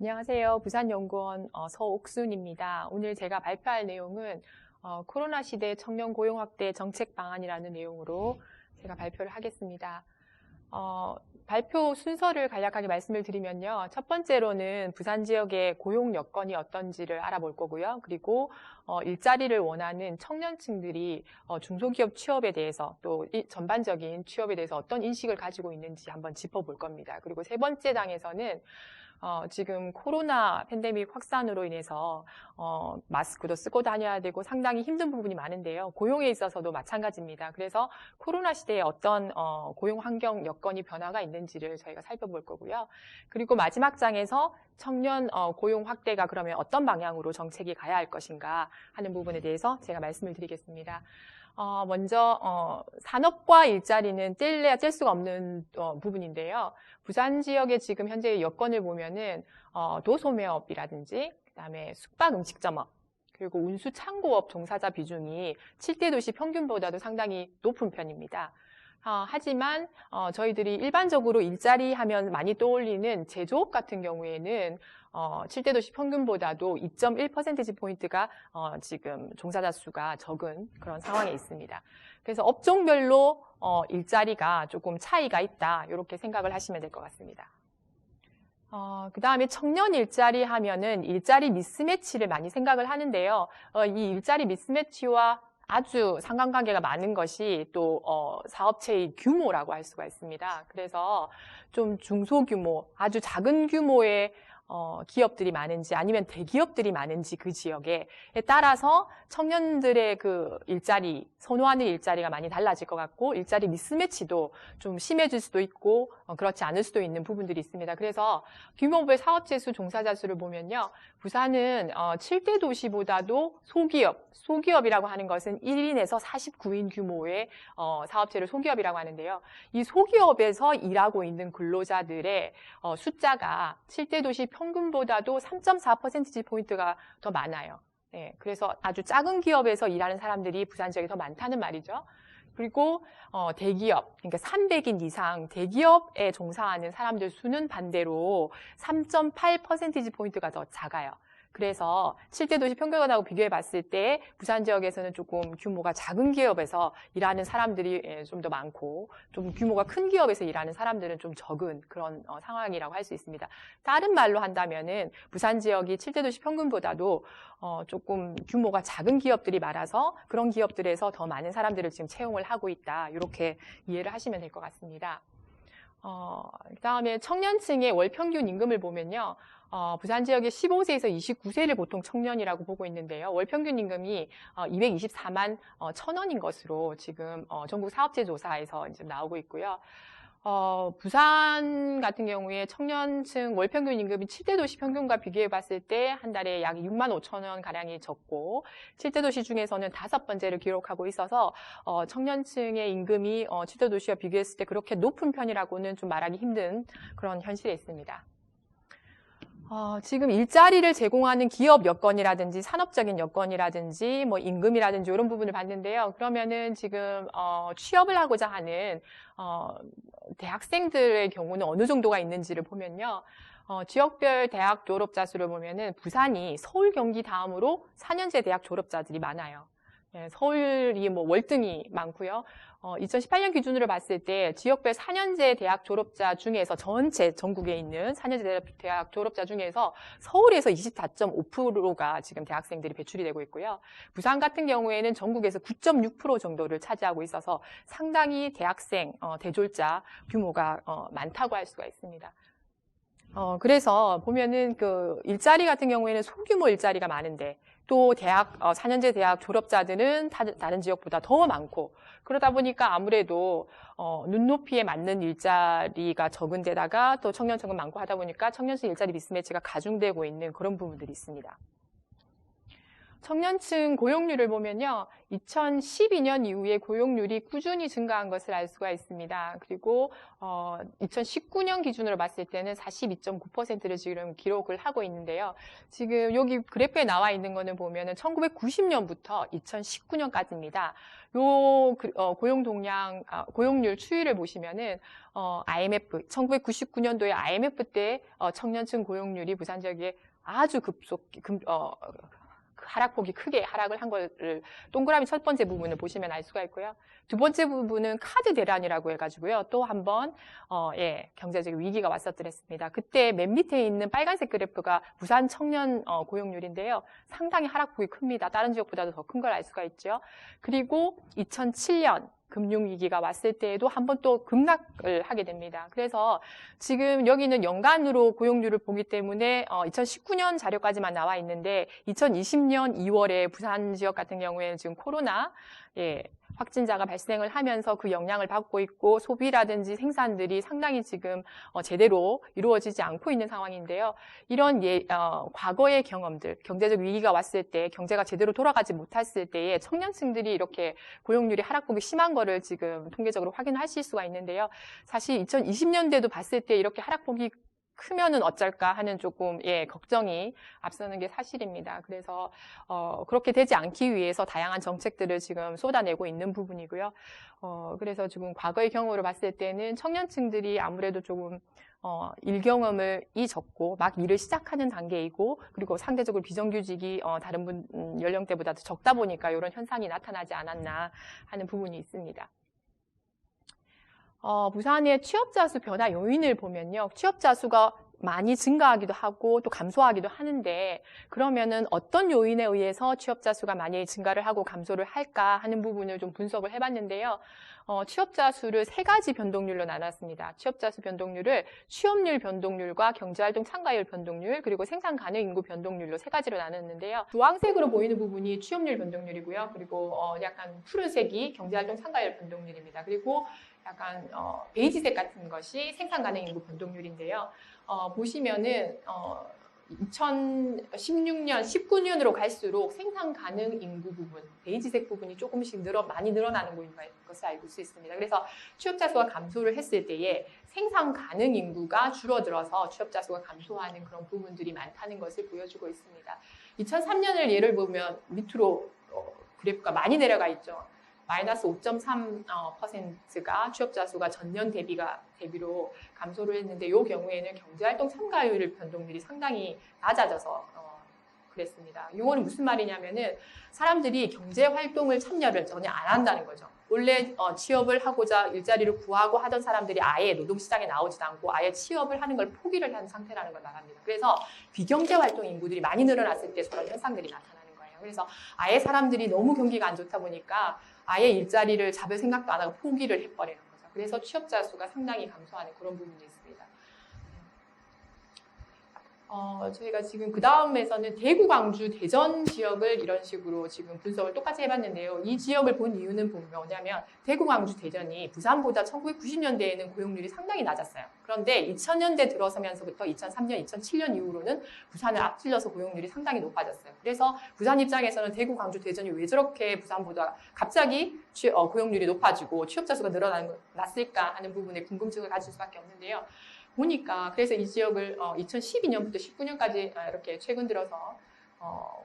안녕하세요. 부산연구원 서옥순입니다. 오늘 제가 발표할 내용은 코로나 시대 청년 고용 확대 정책 방안이라는 내용으로 제가 발표를 하겠습니다. 발표 순서를 간략하게 말씀을 드리면요. 첫 번째로는 부산 지역의 고용 여건이 어떤지를 알아볼 거고요. 그리고 일자리를 원하는 청년층들이 중소기업 취업에 대해서 또 전반적인 취업에 대해서 어떤 인식을 가지고 있는지 한번 짚어볼 겁니다. 그리고 세 번째 장에서는 지금 코로나 팬데믹 확산으로 인해서 마스크도 쓰고 다녀야 되고 상당히 힘든 부분이 많은데요. 고용에 있어서도 마찬가지입니다. 그래서 코로나 시대에 어떤 고용 환경 여건이 변화가 있는지를 저희가 살펴볼 거고요. 그리고 마지막 장에서 청년 고용 확대가 그러면 어떤 방향으로 정책이 가야 할 것인가 하는 부분에 대해서 제가 말씀을 드리겠습니다. 먼저 산업과 일자리는 뗄래야 뗄 수가 없는 부분인데요. 부산 지역의 지금 현재 여건을 보면은 도소매업이라든지 그다음에 숙박 음식점업 그리고 운수 창고업 종사자 비중이 7대 도시 평균보다도 상당히 높은 편입니다. 하지만 저희들이 일반적으로 일자리 하면 많이 떠올리는 제조업 같은 경우에는 7대 도시 평균보다도 2.1%포인트가 지금 종사자 수가 적은 그런 상황에 있습니다. 그래서 업종별로 일자리가 조금 차이가 있다 이렇게 생각을 하시면 될 것 같습니다. 그 다음에 청년 일자리 하면은 일자리 미스매치를 많이 생각을 하는데요. 이 일자리 미스매치와 아주 상관관계가 많은 것이 또 사업체의 규모라고 할 수가 있습니다. 그래서 좀 중소규모, 아주 작은 규모의 기업들이 많은지 아니면 대기업들이 많은지 그 지역에 따라서 청년들의 그 일자리, 선호하는 일자리가 많이 달라질 것 같고 일자리 미스매치도 좀 심해질 수도 있고 그렇지 않을 수도 있는 부분들이 있습니다. 그래서 규모별 사업체 수, 종사자 수를 보면요. 부산은 7대 도시보다도 소기업이라고 하는 것은 1인에서 49인 규모의 사업체를 소기업이라고 하는데요. 이 소기업에서 일하고 있는 근로자들의 숫자가 7대 도시 평균보다도 3.4%포인트가 더 많아요. 네, 그래서 아주 작은 기업에서 일하는 사람들이 부산 지역에 더 많다는 말이죠. 그리고 대기업, 그러니까 300인 이상 대기업에 종사하는 사람들 수는 반대로 3.8%포인트가 더 작아요. 그래서 7대 도시 평균하고 비교해 봤을 때 부산 지역에서는 조금 규모가 작은 기업에서 일하는 사람들이 좀 더 많고 좀 규모가 큰 기업에서 일하는 사람들은 좀 적은 그런 상황이라고 할 수 있습니다. 다른 말로 한다면은 부산 지역이 7대 도시 평균보다도 조금 규모가 작은 기업들이 많아서 그런 기업들에서 더 많은 사람들을 지금 채용을 하고 있다. 이렇게 이해를 하시면 될 것 같습니다. 그다음에 청년층의 월 평균 임금을 보면요. 부산 지역의 15세에서 29세를 보통 청년이라고 보고 있는데요. 월 평균 임금이 224만 1,000원인 것으로 지금 전국 사업체 조사에서 이제 나오고 있고요. 부산 같은 경우에 청년층 월 평균 임금이 7대 도시 평균과 비교해 봤을 때 한 달에 약 6만 5천 원 가량이 적고 7대 도시 중에서는 5번째를 기록하고 있어서 청년층의 임금이 7대 도시와 비교했을 때 그렇게 높은 편이라고는 좀 말하기 힘든 그런 현실에 있습니다. 지금 일자리를 제공하는 기업 여건이라든지 산업적인 여건이라든지 뭐 임금이라든지 이런 부분을 봤는데요. 그러면은 지금 취업을 하고자 하는 대학생들의 경우는 어느 정도가 있는지를 보면요. 지역별 대학 졸업자 수를 보면은 부산이 서울, 경기 다음으로 4년제 대학 졸업자들이 많아요. 네, 서울이 뭐 월등히 많고요. 2018년 기준으로 봤을 때 지역별 4년제 대학 졸업자 중에서 전체 전국에 있는 4년제 대학 졸업자 중에서 서울에서 24.5%가 지금 대학생들이 배출이 되고 있고요. 부산 같은 경우에는 전국에서 9.6% 정도를 차지하고 있어서 상당히 대학생 대졸자 규모가 많다고 할 수가 있습니다. 그래서 보면은 그 일자리 같은 경우에는 소규모 일자리가 많은데 또 대학 4년제 대학 졸업자들은 다른 지역보다 더 많고 그러다 보니까 아무래도 눈높이에 맞는 일자리가 적은 데다가 또 청년층은 많고 하다 보니까 청년층 일자리 미스매치가 가중되고 있는 그런 부분들이 있습니다. 청년층 고용률을 보면요. 2012년 이후에 고용률이 꾸준히 증가한 것을 알 수가 있습니다. 그리고 2019년 기준으로 봤을 때는 42.9%를 지금 기록을 하고 있는데요. 지금 여기 그래프에 나와 있는 거는 보면은 1990년부터 2019년까지입니다. 요 고용률 추이를 보시면은 IMF 1999년도에 IMF 때 청년층 고용률이 부산 지역에 아주 하락폭이 크게 하락을 한 거를 동그라미 첫 번째 부분을 보시면 알 수가 있고요. 두 번째 부분은 카드 대란이라고 해가지고요. 또 한 번 경제적 위기가 왔었더랬습니다. 그때 맨 밑에 있는 빨간색 그래프가 부산 청년 고용률인데요. 상당히 하락폭이 큽니다. 다른 지역보다도 더 큰 걸 알 수가 있죠. 그리고 2007년 금융위기가 왔을 때에도 한 번 또 급락을 하게 됩니다. 그래서 지금 여기는 연간으로 고용률을 보기 때문에 2019년 자료까지만 나와 있는데 2020년 2월에 부산 지역 같은 경우에는 지금 코로나 확진자가 발생을 하면서 그 영향을 받고 있고 소비라든지 생산들이 상당히 지금 제대로 이루어지지 않고 있는 상황인데요. 이런 과거의 경험들, 경제적 위기가 왔을 때 경제가 제대로 돌아가지 못했을 때에 청년층들이 이렇게 고용률이 하락폭이 심한 거를 지금 통계적으로 확인하실 수가 있는데요. 사실 2020년대도 봤을 때 이렇게 하락폭이 크면은 어쩔까 하는 조금 걱정이 앞서는 게 사실입니다. 그래서 그렇게 되지 않기 위해서 다양한 정책들을 지금 쏟아내고 있는 부분이고요. 그래서 지금 과거의 경우로 봤을 때는 청년층들이 아무래도 조금 일 경험이 적고 막 일을 시작하는 단계이고 그리고 상대적으로 비정규직이 다른 연령대보다도 적다 보니까 이런 현상이 나타나지 않았나 하는 부분이 있습니다. 부산의 취업자 수 변화 요인을 보면요. 취업자 수가 많이 증가하기도 하고 또 감소하기도 하는데 그러면은 어떤 요인에 의해서 취업자 수가 많이 증가를 하고 감소를 할까 하는 부분을 좀 분석을 해봤는데요. 취업자 수를 세 가지 변동률로 나눴습니다. 취업자 수 변동률을 취업률 변동률과 경제활동 참가율 변동률 그리고 생산 가능 인구 변동률로 세 가지로 나눴는데요. 주황색으로 보이는 부분이 취업률 변동률이고요. 그리고 약간 푸른색이 경제활동 참가율 변동률입니다. 그리고 약간 베이지색 같은 것이 생산 가능 인구 변동률인데요. 보시면은 2016년, 19년으로 갈수록 생산 가능 인구 부분, 베이지색 부분이 조금씩 많이 늘어나는 것을 알고 수 있습니다. 그래서 취업자 수가 감소를 했을 때에 생산 가능 인구가 줄어들어서 취업자 수가 감소하는 그런 부분들이 많다는 것을 보여주고 있습니다. 2003년을 예를 보면 밑으로 그래프가 많이 내려가 있죠. 마이너스 5.3%가 취업자 수가 전년 대비로 감소를 했는데 이 경우에는 경제활동 참가율 변동률이 상당히 낮아져서 그랬습니다. 이거는 무슨 말이냐면은 사람들이 경제활동을 참여를 전혀 안 한다는 거죠. 원래 취업을 하고자 일자리를 구하고 하던 사람들이 아예 노동시장에 나오지도 않고 아예 취업을 하는 걸 포기를 한 상태라는 걸 말합니다. 그래서 비경제활동 인구들이 많이 늘어났을 때 저런 현상들이 나타나는 거예요. 그래서 아예 사람들이 너무 경기가 안 좋다 보니까 아예 일자리를 잡을 생각도 안 하고 포기를 해버리는 거죠. 그래서 취업자 수가 상당히 감소하는 그런 부분이 있습니다. 저희가 지금 그 다음에서는 대구, 광주, 대전 지역을 이런 식으로 지금 분석을 똑같이 해봤는데요. 이 지역을 본 이유는 뭐냐면 대구, 광주, 대전이 부산보다 1990년대에는 고용률이 상당히 낮았어요. 그런데 2000년대 들어서면서부터 2003년, 2007년 이후로는 부산을 앞질러서 고용률이 상당히 높아졌어요. 그래서 부산 입장에서는 대구, 광주, 대전이 왜 저렇게 부산보다 갑자기 고용률이 높아지고 취업자 수가 늘어났을까 하는 부분에 궁금증을 가질 수밖에 없는데요. 보니까 그래서 이 지역을 2012년부터 19년까지 이렇게 최근 들어서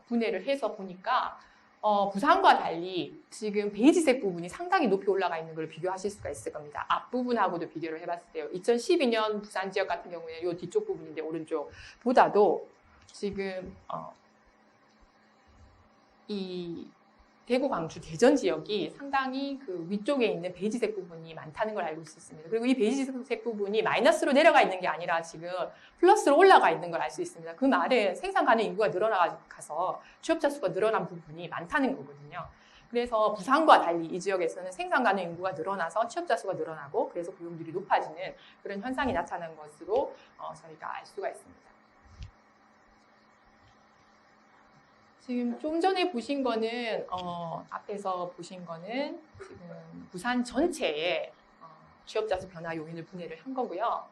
분해를 해서 보니까 부산과 달리 지금 베이지색 부분이 상당히 높이 올라가 있는 걸 비교하실 수가 있을 겁니다. 앞부분하고도 비교를 해봤을 때요. 2012년 부산 지역 같은 경우에 이 뒤쪽 부분인데 오른쪽보다도 지금 이 대구, 광주, 대전 지역이 상당히 그 위쪽에 있는 베이지색 부분이 많다는 걸 알고 있었습니다. 그리고 이 베이지색 부분이 마이너스로 내려가 있는 게 아니라 지금 플러스로 올라가 있는 걸 알 수 있습니다. 그 말은 생산 가능 인구가 늘어나가서 취업자 수가 늘어난 부분이 많다는 거거든요. 그래서 부산과 달리 이 지역에서는 생산 가능 인구가 늘어나서 취업자 수가 늘어나고 그래서 고용률이 높아지는 그런 현상이 나타난 것으로 저희가 알 수가 있습니다. 지금 좀 전에 보신 거는 앞에서 보신 거는 지금 부산 전체의 취업자 수 변화 요인을 분해를 한 거고요.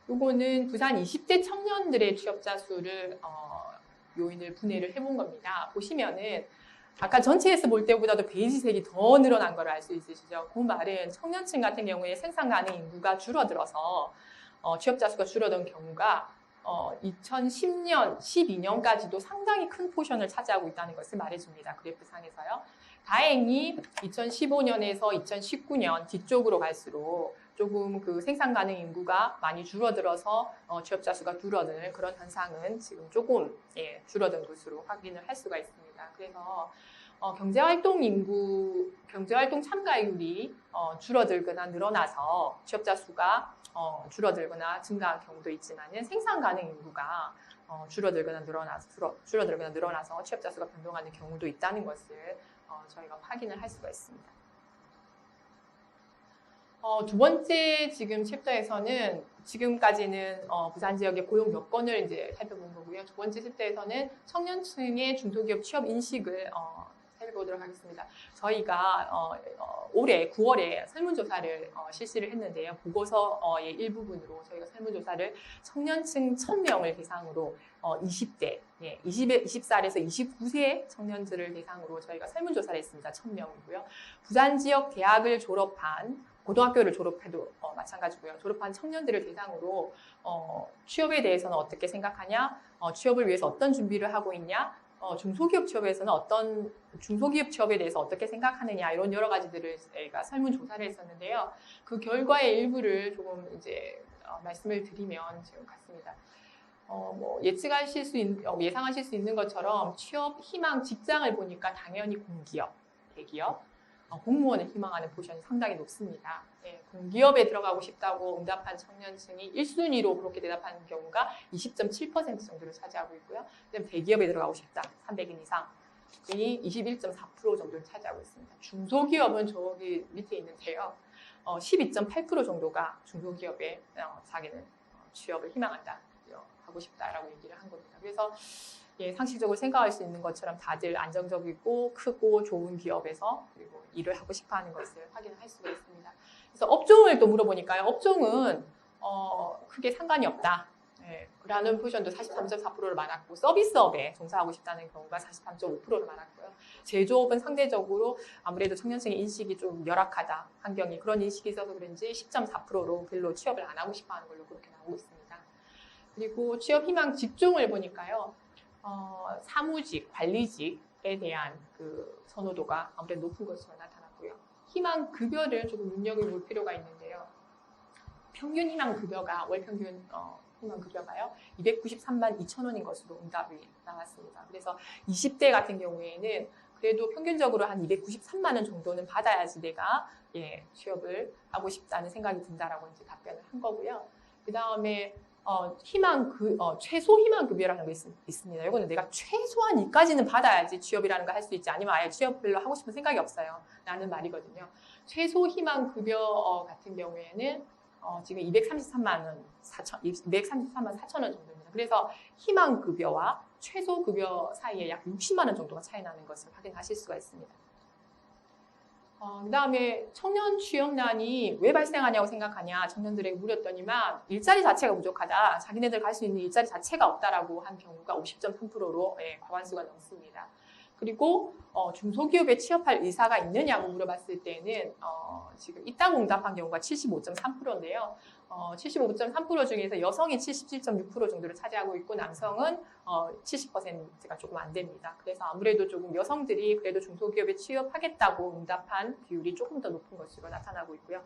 요거는 부산 20대 청년들의 취업자 수를 요인을 분해를 해본 겁니다. 보시면은 아까 전체에서 볼 때보다도 베이지색이 더 늘어난 걸 알 수 있으시죠? 그 말은 청년층 같은 경우에 생산 가능 인구가 줄어들어서 취업자 수가 줄어든 경우가 2010년, 12년까지도 상당히 큰 포션을 차지하고 있다는 것을 말해줍니다. 그래프상에서요. 다행히 2015년에서 2019년 뒤쪽으로 갈수록 조금 그 생산 가능 인구가 많이 줄어들어서 취업자 수가 줄어드는 그런 현상은 지금 조금 줄어든 것으로 확인을 할 수가 있습니다. 그래서 경제활동 참가율이 줄어들거나 늘어나서 취업자 수가 줄어들거나 증가한 경우도 있지만은 생산 가능 인구가 줄어들거나 늘어나서 취업자 수가 변동하는 경우도 있다는 것을 저희가 확인을 할 수가 있습니다. 두 번째 지금 챕터에서는 지금까지는 부산 지역의 고용 여건을 이제 살펴본 거고요. 두 번째 챕터에서는 청년층의 중소기업 취업 인식을 살펴보도록 하겠습니다. 저희가 올해 9월에 설문조사를 실시를 했는데요. 보고서의 일부분으로 저희가 설문조사를 청년층 1000명을 대상으로 20대, 20살에서 29세 청년들을 대상으로 저희가 설문조사를 했습니다. 1000명이고요. 부산 지역 대학을 졸업한 고등학교를 졸업해도 마찬가지고요. 졸업한 청년들을 대상으로 취업에 대해서는 어떻게 생각하냐, 취업을 위해서 어떤 준비를 하고 있냐, 중소기업 취업에서는 중소기업 취업에 대해서 어떻게 생각하느냐 이런 여러 가지들을 저희가 설문조사를 했었는데요. 그 결과의 일부를 조금 이제 말씀을 드리면 지금 같습니다. 예상하실 수 있는 것처럼 취업 희망 직장을 보니까 당연히 공기업, 대기업, 공무원을 희망하는 포션이 상당히 높습니다. 공기업에 들어가고 싶다고 응답한 청년층이 1순위로 그렇게 대답하는 경우가 20.7% 정도를 차지하고 있고요. 대기업에 들어가고 싶다, 300인 이상이 21.4% 정도를 차지하고 있습니다. 중소기업은 저기 밑에 있는데요. 12.8% 정도가 중소기업에 자기는 취업을 희망한다, 하고 싶다라고 얘기를 한 겁니다. 그래서 상식적으로 생각할 수 있는 것처럼 다들 안정적이고 크고 좋은 기업에서 그리고 일을 하고 싶어하는 것을 확인할 수가 있습니다. 그래서 업종을 또 물어보니까요. 업종은 크게 상관이 없다. 라는 포션도 43.4%로 많았고 서비스업에 종사하고 싶다는 경우가 43.5%로 많았고요. 제조업은 상대적으로 아무래도 청년층의 인식이 좀 열악하다. 환경이 그런 인식이 있어서 그런지 10.4%로 별로 취업을 안 하고 싶어하는 걸로 그렇게 나오고 있습니다. 그리고 취업 희망 직종을 보니까요. 사무직, 관리직에 대한 그 선호도가 아무래도 높은 것으로 나타났고요. 희망 급여를 조금 눈여겨볼 필요가 있는데요. 평균 희망 급여가 월 평균 희망 급여가요 293만 2천 원인 것으로 응답이 나왔습니다. 그래서 20대 같은 경우에는 그래도 평균적으로 한 293만 원 정도는 받아야지 내가 취업을 하고 싶다는 생각이 든다라고 이제 답변을 한 거고요. 그 다음에 최소 희망 급여라는 게 있습니다. 이거는 내가 최소한 이까지는 받아야지 취업이라는 걸 할 수 있지, 아니면 아예 취업 별로 하고 싶은 생각이 없어요 라는 말이거든요. 최소 희망 급여 같은 경우에는 지금 233만 4천 원 정도입니다. 그래서 희망 급여와 최소 급여 사이에 약 60만 원 정도가 차이 나는 것을 확인하실 수가 있습니다. 그 다음에 청년 취업난이 왜 발생하냐고 생각하냐 청년들에게 물었더니만 일자리 자체가 부족하다, 자기네들 갈 수 있는 일자리 자체가 없다라고 한 경우가 50.3%로 과반수가 넘습니다. 그리고 중소기업에 취업할 의사가 있느냐고 물어봤을 때는 지금 있다고 응답한 경우가 75.3%인데요. 75.3% 중에서 여성이 77.6% 정도를 차지하고 있고 남성은 70%가 조금 안 됩니다. 그래서 아무래도 조금 여성들이 그래도 중소기업에 취업하겠다고 응답한 비율이 조금 더 높은 것으로 나타나고 있고요.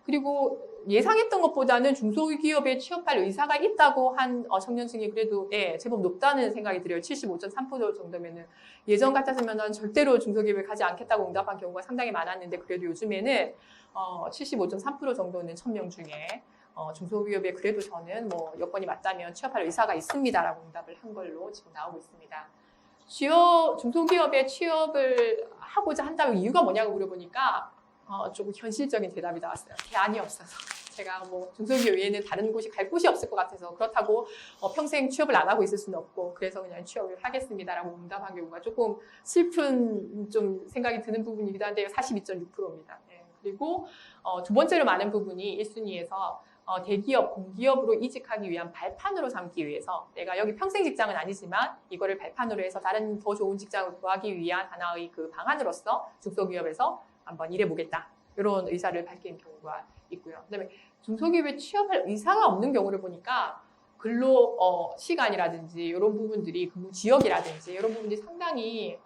그리고 예상했던 것보다는 중소기업에 취업할 의사가 있다고 한 청년층이 그래도 제법 높다는 생각이 들어요. 75.3% 정도면은 예전 같았으면 절대로 중소기업에 가지 않겠다고 응답한 경우가 상당히 많았는데 그래도 요즘에는 75.3% 정도는 1000명 중에 중소기업에 그래도 저는 여건이 맞다면 취업할 의사가 있습니다라고 응답을 한 걸로 지금 나오고 있습니다. 중소기업에 취업을 하고자 한다면 이유가 뭐냐고 물어보니까 조금 현실적인 대답이 나왔어요. 대안이 없어서. 제가 중소기업 외에는 다른 곳이 갈 곳이 없을 것 같아서 그렇다고 평생 취업을 안 하고 있을 수는 없고 그래서 그냥 취업을 하겠습니다라고 응답한 경우가 조금 슬픈 좀 생각이 드는 부분이기도 한데요. 42.6%입니다. 그리고 두 번째로 많은 부분이 1순위에서 대기업, 공기업으로 이직하기 위한 발판으로 삼기 위해서 내가 여기 평생 직장은 아니지만 이거를 발판으로 해서 다른 더 좋은 직장을 구하기 위한 하나의 그 방안으로서 중소기업에서 한번 일해보겠다. 이런 의사를 밝힌 경우가 있고요. 그다음에 중소기업에 취업할 의사가 없는 경우를 보니까 근로 시간이라든지 이런 부분들이 근무 지역이라든지 이런 부분들이 상당히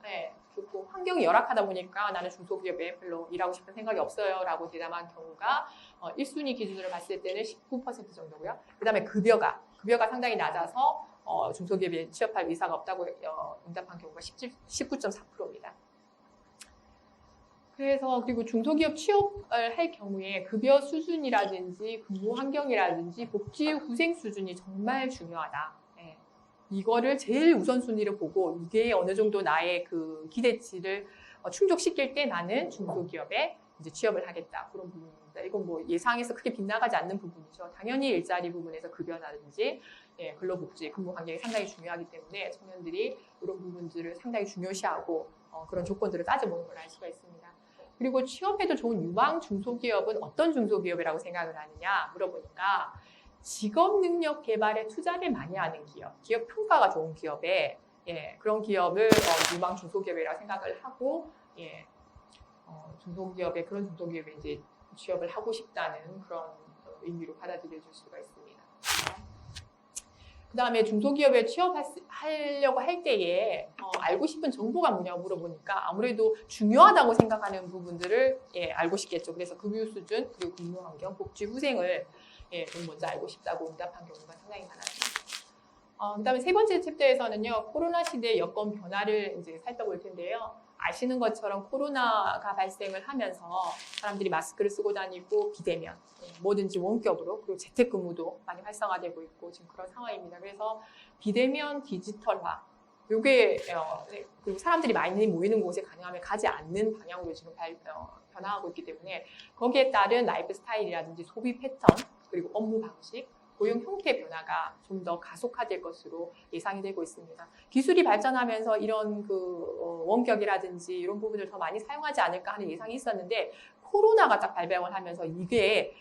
좋고 환경이 열악하다 보니까 나는 중소기업에 별로 일하고 싶은 생각이 없어요 라고 대답한 경우가 1순위 기준으로 봤을 때는 19% 정도고요. 그 다음에 급여가 상당히 낮아서 중소기업에 취업할 의사가 없다고 응답한 경우가 19.4%입니다. 그래서 그리고 중소기업 취업을 할 경우에 급여 수준이라든지 근무 환경이라든지 복지 후생 수준이 정말 중요하다. 이거를 제일 우선순위로 보고 이게 어느 정도 나의 그 기대치를 충족시킬 때 나는 중소기업에 이제 취업을 하겠다. 그런 부분입니다. 이건 뭐 예상에서 크게 빗나가지 않는 부분이죠. 당연히 일자리 부분에서 급여라든지 근로복지, 근무 환경이 상당히 중요하기 때문에 청년들이 이런 부분들을 상당히 중요시하고 그런 조건들을 따져보는 걸 알 수가 있습니다. 그리고 취업해도 좋은 유망 중소기업은 어떤 중소기업이라고 생각을 하느냐 물어보니까 직업 능력 개발에 투자를 많이 하는 기업 평가가 좋은 기업에 그런 기업을 유망 중소기업이라고 생각을 하고 중소기업에 그런 중소기업에 이제 취업을 하고 싶다는 그런 의미로 받아들여질 수가 있습니다. 그 다음에 중소기업에 취업하려고 할 때에 알고 싶은 정보가 뭐냐고 물어보니까 아무래도 중요하다고 생각하는 부분들을 알고 싶겠죠. 그래서 급여 수준 그리고 근무 환경, 복지 후생을 좀 먼저 알고 싶다고 응답한 경우가 상당히 많았습니다. 그 다음에 세 번째 챕터에서는요, 코로나 시대의 여건 변화를 이제 살펴볼 텐데요. 아시는 것처럼 코로나가 발생을 하면서 사람들이 마스크를 쓰고 다니고 비대면, 뭐든지 원격으로, 그리고 재택근무도 많이 활성화되고 있고 지금 그런 상황입니다. 그래서 비대면 디지털화, 요게 그리고 사람들이 많이 모이는 곳에 가능하면 가지 않는 방향으로 지금 변화하고 있기 때문에 거기에 따른 라이프 스타일이라든지 소비 패턴, 그리고 업무 방식, 고용 형태 변화가 좀 더 가속화될 것으로 예상이 되고 있습니다. 기술이 발전하면서 이런 그 원격이라든지 이런 부분을 더 많이 사용하지 않을까 하는 예상이 있었는데 코로나가 딱 발병을 하면서 이게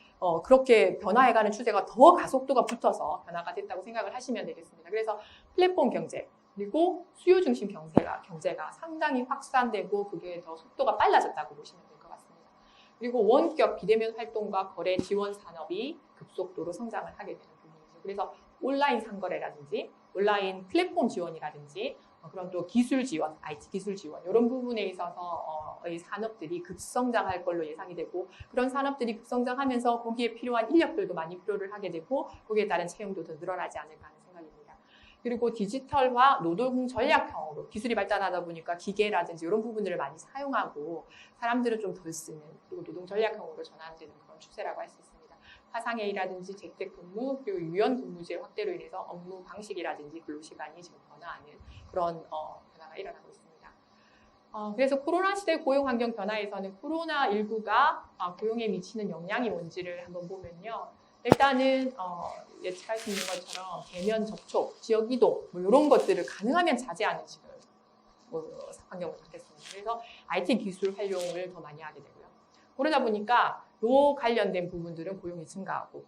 그렇게 변화해가는 추세가 더 가속도가 붙어서 변화가 됐다고 생각을 하시면 되겠습니다. 그래서 플랫폼 경제 그리고 수요 중심 경제가 상당히 확산되고 그게 더 속도가 빨라졌다고 보시면 될 것 같습니다. 그리고 원격 비대면 활동과 거래 지원 산업이 급속도로 성장을 하게 되는 부분이죠. 그래서 온라인 상거래라든지 온라인 플랫폼 지원이라든지 그런 또 기술 지원, IT 기술 지원 이런 부분에 있어서 이 산업들이 급성장할 걸로 예상이 되고 그런 산업들이 급성장하면서 거기에 필요한 인력들도 많이 필요를 하게 되고 거기에 따른 채용도 더 늘어나지 않을까 하는 생각입니다. 그리고 디지털화 노동 전략형으로 기술이 발달하다 보니까 기계라든지 이런 부분들을 많이 사용하고 사람들을 좀 덜 쓰는 그리고 노동 전략형으로 전환되는 그런 추세라고 할 수 있습니다. 화상회의라든지 재택근무 그리고 유연근무제 확대로 인해서 업무 방식이라든지 근로시간이 지금 변화하는 그런 변화가 일어나고 있습니다. 그래서 코로나 시대 고용환경 변화에서는 코로나19가 고용에 미치는 영향이 뭔지를 한번 보면요. 일단은 예측할 수 있는 것처럼 대면 접촉, 지역 이동 뭐 이런 것들을 가능하면 자제하는 지금 환경을 갖겠습니다. 그래서 IT 기술 활용을 더 많이 하게 되고요. 그러다 보니까 요 관련된 부분들은 고용이 증가하고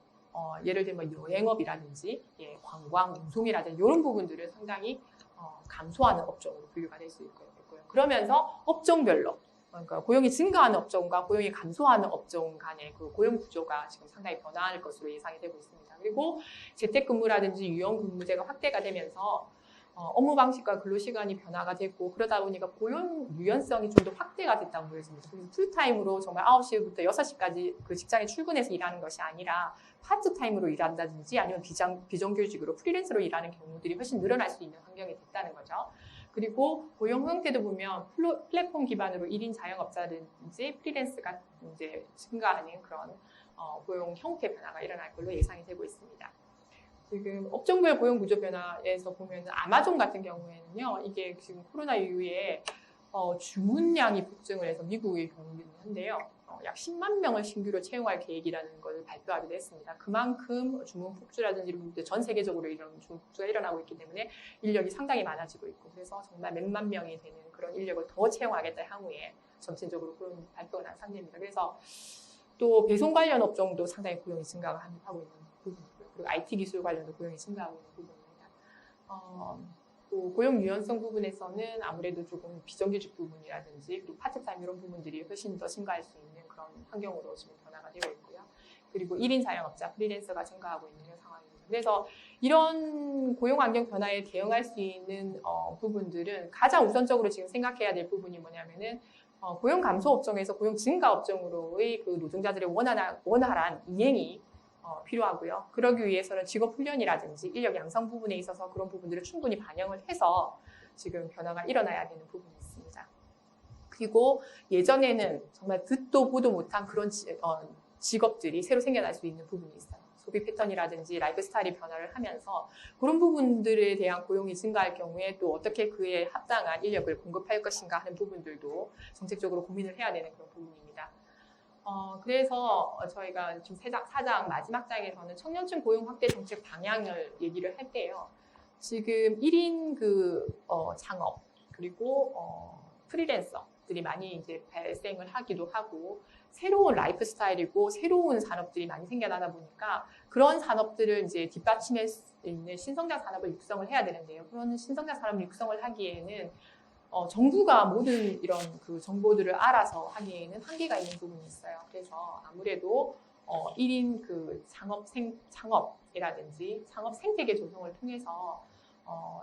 예를 들면 여행업이라든지 관광, 운송이라든지 이런 부분들은 상당히 감소하는 업종으로 분류가 될 수 있고요. 그러면서 업종별로 그러니까 고용이 증가하는 업종과 고용이 감소하는 업종 간의 그 고용 구조가 지금 상당히 변화할 것으로 예상이 되고 있습니다. 그리고 재택근무라든지 유연근무제가 확대가 되면서 업무 방식과 근로시간이 변화가 됐고 그러다 보니까 고용 유연성이 좀 더 확대가 됐다고 보여집니다. 그래서 풀타임으로 정말 9시부터 6시까지 그 직장에 출근해서 일하는 것이 아니라 파트타임으로 일한다든지 아니면 비정규직으로 프리랜서로 일하는 경우들이 훨씬 늘어날 수 있는 환경이 됐다는 거죠. 그리고 고용 형태도 보면 플랫폼 기반으로 1인 자영업자든지 프리랜서가 이제 증가하는 그런 고용 형태 변화가 일어날 걸로 예상이 되고 있습니다. 지금 업종별 고용 구조 변화에서 보면 아마존 같은 경우에는요, 이게 지금 코로나 이후에 주문량이 폭증을 해서 미국의 경우긴 한데요. 약 10만 명을 신규로 채용할 계획이라는 걸 발표하기도 했습니다. 그만큼 주문 폭주라든지 전 세계적으로 이런 주문 폭주가 일어나고 있기 때문에 인력이 상당히 많아지고 있고 그래서 정말 몇만 명이 되는 그런 인력을 더 채용하겠다 향후에 점진적으로 그런 발표가 난 상태입니다. 그래서 또 배송 관련 업종도 상당히 고용이 증가하고 있는 그리고 IT 기술 관련도 고용이 증가하고 있는 부분입니다. 또 고용 유연성 부분에서는 아무래도 조금 비정규직 부분이라든지 그리고 파트타임 이런 부분들이 훨씬 더 증가할 수 있는 그런 환경으로 지금 변화가 되고 있고요. 그리고 1인 자영업자, 프리랜서가 증가하고 있는 상황입니다. 그래서 이런 고용 환경 변화에 대응할 수 있는 부분들은 가장 우선적으로 지금 생각해야 될 부분이 뭐냐면은 고용 감소 업종에서 고용 증가 업종으로의 그 노동자들의 원활한 이행이 필요하고요. 그러기 위해서는 직업 훈련이라든지 인력 양성 부분에 있어서 그런 부분들을 충분히 반영을 해서 지금 변화가 일어나야 되는 부분이 있습니다. 그리고 예전에는 정말 듣도 보도 못한 그런 직업들이 새로 생겨날 수 있는 부분이 있어요. 소비 패턴이라든지 라이프 스타일이 변화를 하면서 그런 부분들에 대한 고용이 증가할 경우에 또 어떻게 그에 합당한 인력을 공급할 것인가 하는 부분들도 정책적으로 고민을 해야 되는 그런 부분입니다. 그래서 저희가 지금 4장 마지막 장에서는 청년층 고용 확대 정책 방향을 얘기를 할 때요. 지금 1인 창업 그리고 프리랜서들이 많이 이제 발생을 하기도 하고 새로운 라이프 스타일이고 새로운 산업들이 많이 생겨나다 보니까 그런 산업들을 이제 뒷받침할 수 있는 신성장 산업을 육성을 해야 되는데요. 그런 신성장 산업을 육성을 하기에는 정부가 모든 이런 그 정보들을 알아서 하기에는 한계가 있는 부분이 있어요. 그래서 아무래도 1인 그 창업이라든지 창업 생태계 조성을 통해서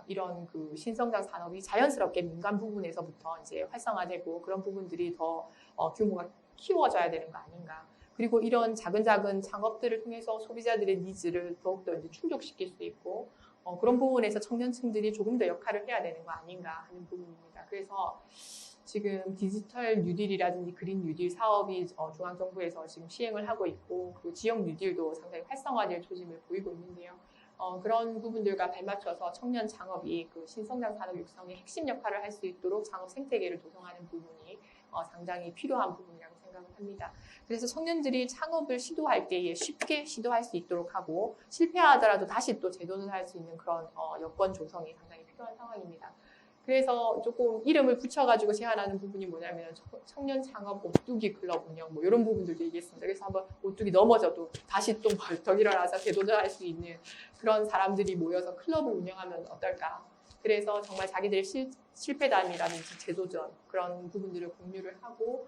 이런 그 신성장 산업이 자연스럽게 민간 부분에서부터 이제 활성화되고 그런 부분들이 더 규모가 키워져야 되는 거 아닌가. 그리고 이런 작은 창업들을 통해서 소비자들의 니즈를 더욱더 이제 충족시킬 수 있고 그런 부분에서 청년층들이 조금 더 역할을 해야 되는 거 아닌가 하는 부분입니다. 그래서 지금 디지털 뉴딜이라든지 그린 뉴딜 사업이 중앙정부에서 지금 시행을 하고 있고 그리고 지역 뉴딜도 상당히 활성화될 조짐을 보이고 있는데요. 그런 부분들과 발맞춰서 청년 창업이 그 신성장 산업 육성의 핵심 역할을 할 수 있도록 창업 생태계를 조성하는 부분이 상당히 필요한 부분이라고 생각을 합니다. 그래서 청년들이 창업을 시도할 때에 쉽게 시도할 수 있도록 하고 실패하더라도 다시 또 재도전할 수 있는 그런 여건 조성이 상당히 필요한 상황입니다. 그래서 조금 이름을 붙여가지고 제안하는 부분이 뭐냐면 청년 창업 오뚜기 클럽 운영 뭐 이런 부분들도 얘기했습니다. 그래서 한번 오뚜기 넘어져도 다시 또 벌떡 일어나서 재도전할 수 있는 그런 사람들이 모여서 클럽을 운영하면 어떨까. 그래서 정말 자기들의 실패담이라든지 재도전 그런 부분들을 공유를 하고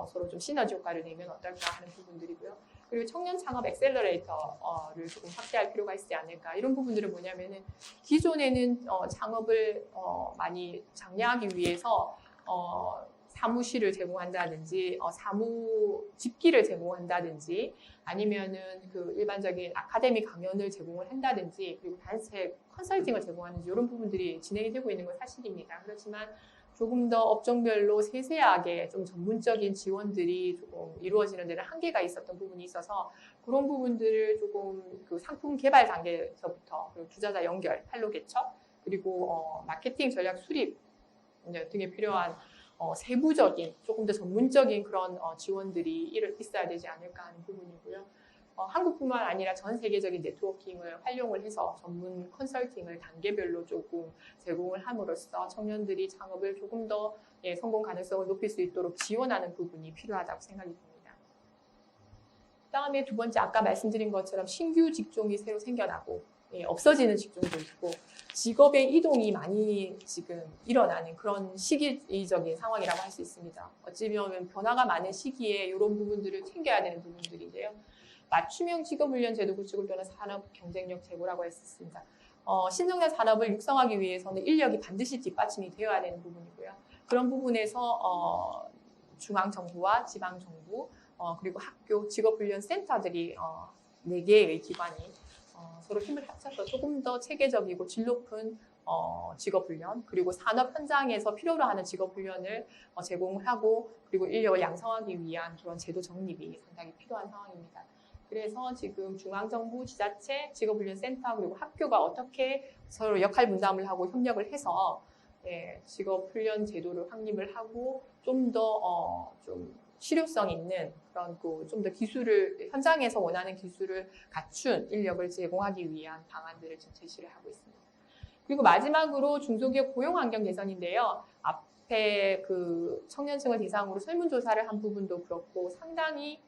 서로 좀 시너지 효과를 내면 어떨까 하는 부분들이고요. 그리고 청년 창업 엑셀러레이터를 조금 확대할 필요가 있지 않을까. 이런 부분들은 뭐냐면은 기존에는 창업을 많이 장려하기 위해서 사무실을 제공한다든지 사무 집기를 제공한다든지 아니면은 그 일반적인 아카데미 강연을 제공을 한다든지 그리고 단체 컨설팅을 제공하는지 이런 부분들이 진행이 되고 있는 건 사실입니다. 그렇지만 조금 더 업종별로 세세하게 좀 전문적인 지원들이 조금 이루어지는 데는 한계가 있었던 부분이 있어서 그런 부분들을 조금 그 상품 개발 단계에서부터 그리고 투자자 연결, 판로 개척 그리고 마케팅 전략 수립 등에 필요한 세부적인 조금 더 전문적인 그런 지원들이 있어야 되지 않을까 하는 부분이고요. 한국뿐만 아니라 전 세계적인 네트워킹을 활용을 해서 전문 컨설팅을 단계별로 조금 제공을 함으로써 청년들이 창업을 조금 더 성공 가능성을 높일 수 있도록 지원하는 부분이 필요하다고 생각이 듭니다. 그다음에 두 번째 아까 말씀드린 것처럼 신규 직종이 새로 생겨나고 없어지는 직종도 있고 직업의 이동이 많이 지금 일어나는 그런 시기적인 상황이라고 할 수 있습니다. 어찌 보면 변화가 많은 시기에 이런 부분들을 챙겨야 되는 부분들인데요. 맞춤형 직업훈련 제도 구축을 통한 산업 경쟁력 제고라고 했었습니다. 신성장 산업을 육성하기 위해서는 인력이 반드시 뒷받침이 되어야 되는 부분이고요. 그런 부분에서 중앙정부와 지방정부 그리고 학교 직업훈련센터들이 4개의 기관이 서로 힘을 합쳐서 조금 더 체계적이고 질 높은 직업훈련 그리고 산업 현장에서 필요로 하는 직업훈련을 제공을 하고 그리고 인력을 양성하기 위한 그런 제도 정립이 상당히 필요한 상황입니다. 그래서 지금 중앙정부, 지자체, 직업훈련센터 그리고 학교가 어떻게 서로 역할 분담을 하고 협력을 해서 직업훈련 제도를 확립을 하고 좀 더 좀 실효성 있는 그런 좀 더 기술을 현장에서 원하는 기술을 갖춘 인력을 제공하기 위한 방안들을 지금 제시를 하고 있습니다. 그리고 마지막으로 중소기업 고용환경 개선인데요. 앞에 그 청년층을 대상으로 설문조사를 한 부분도 그렇고 상당히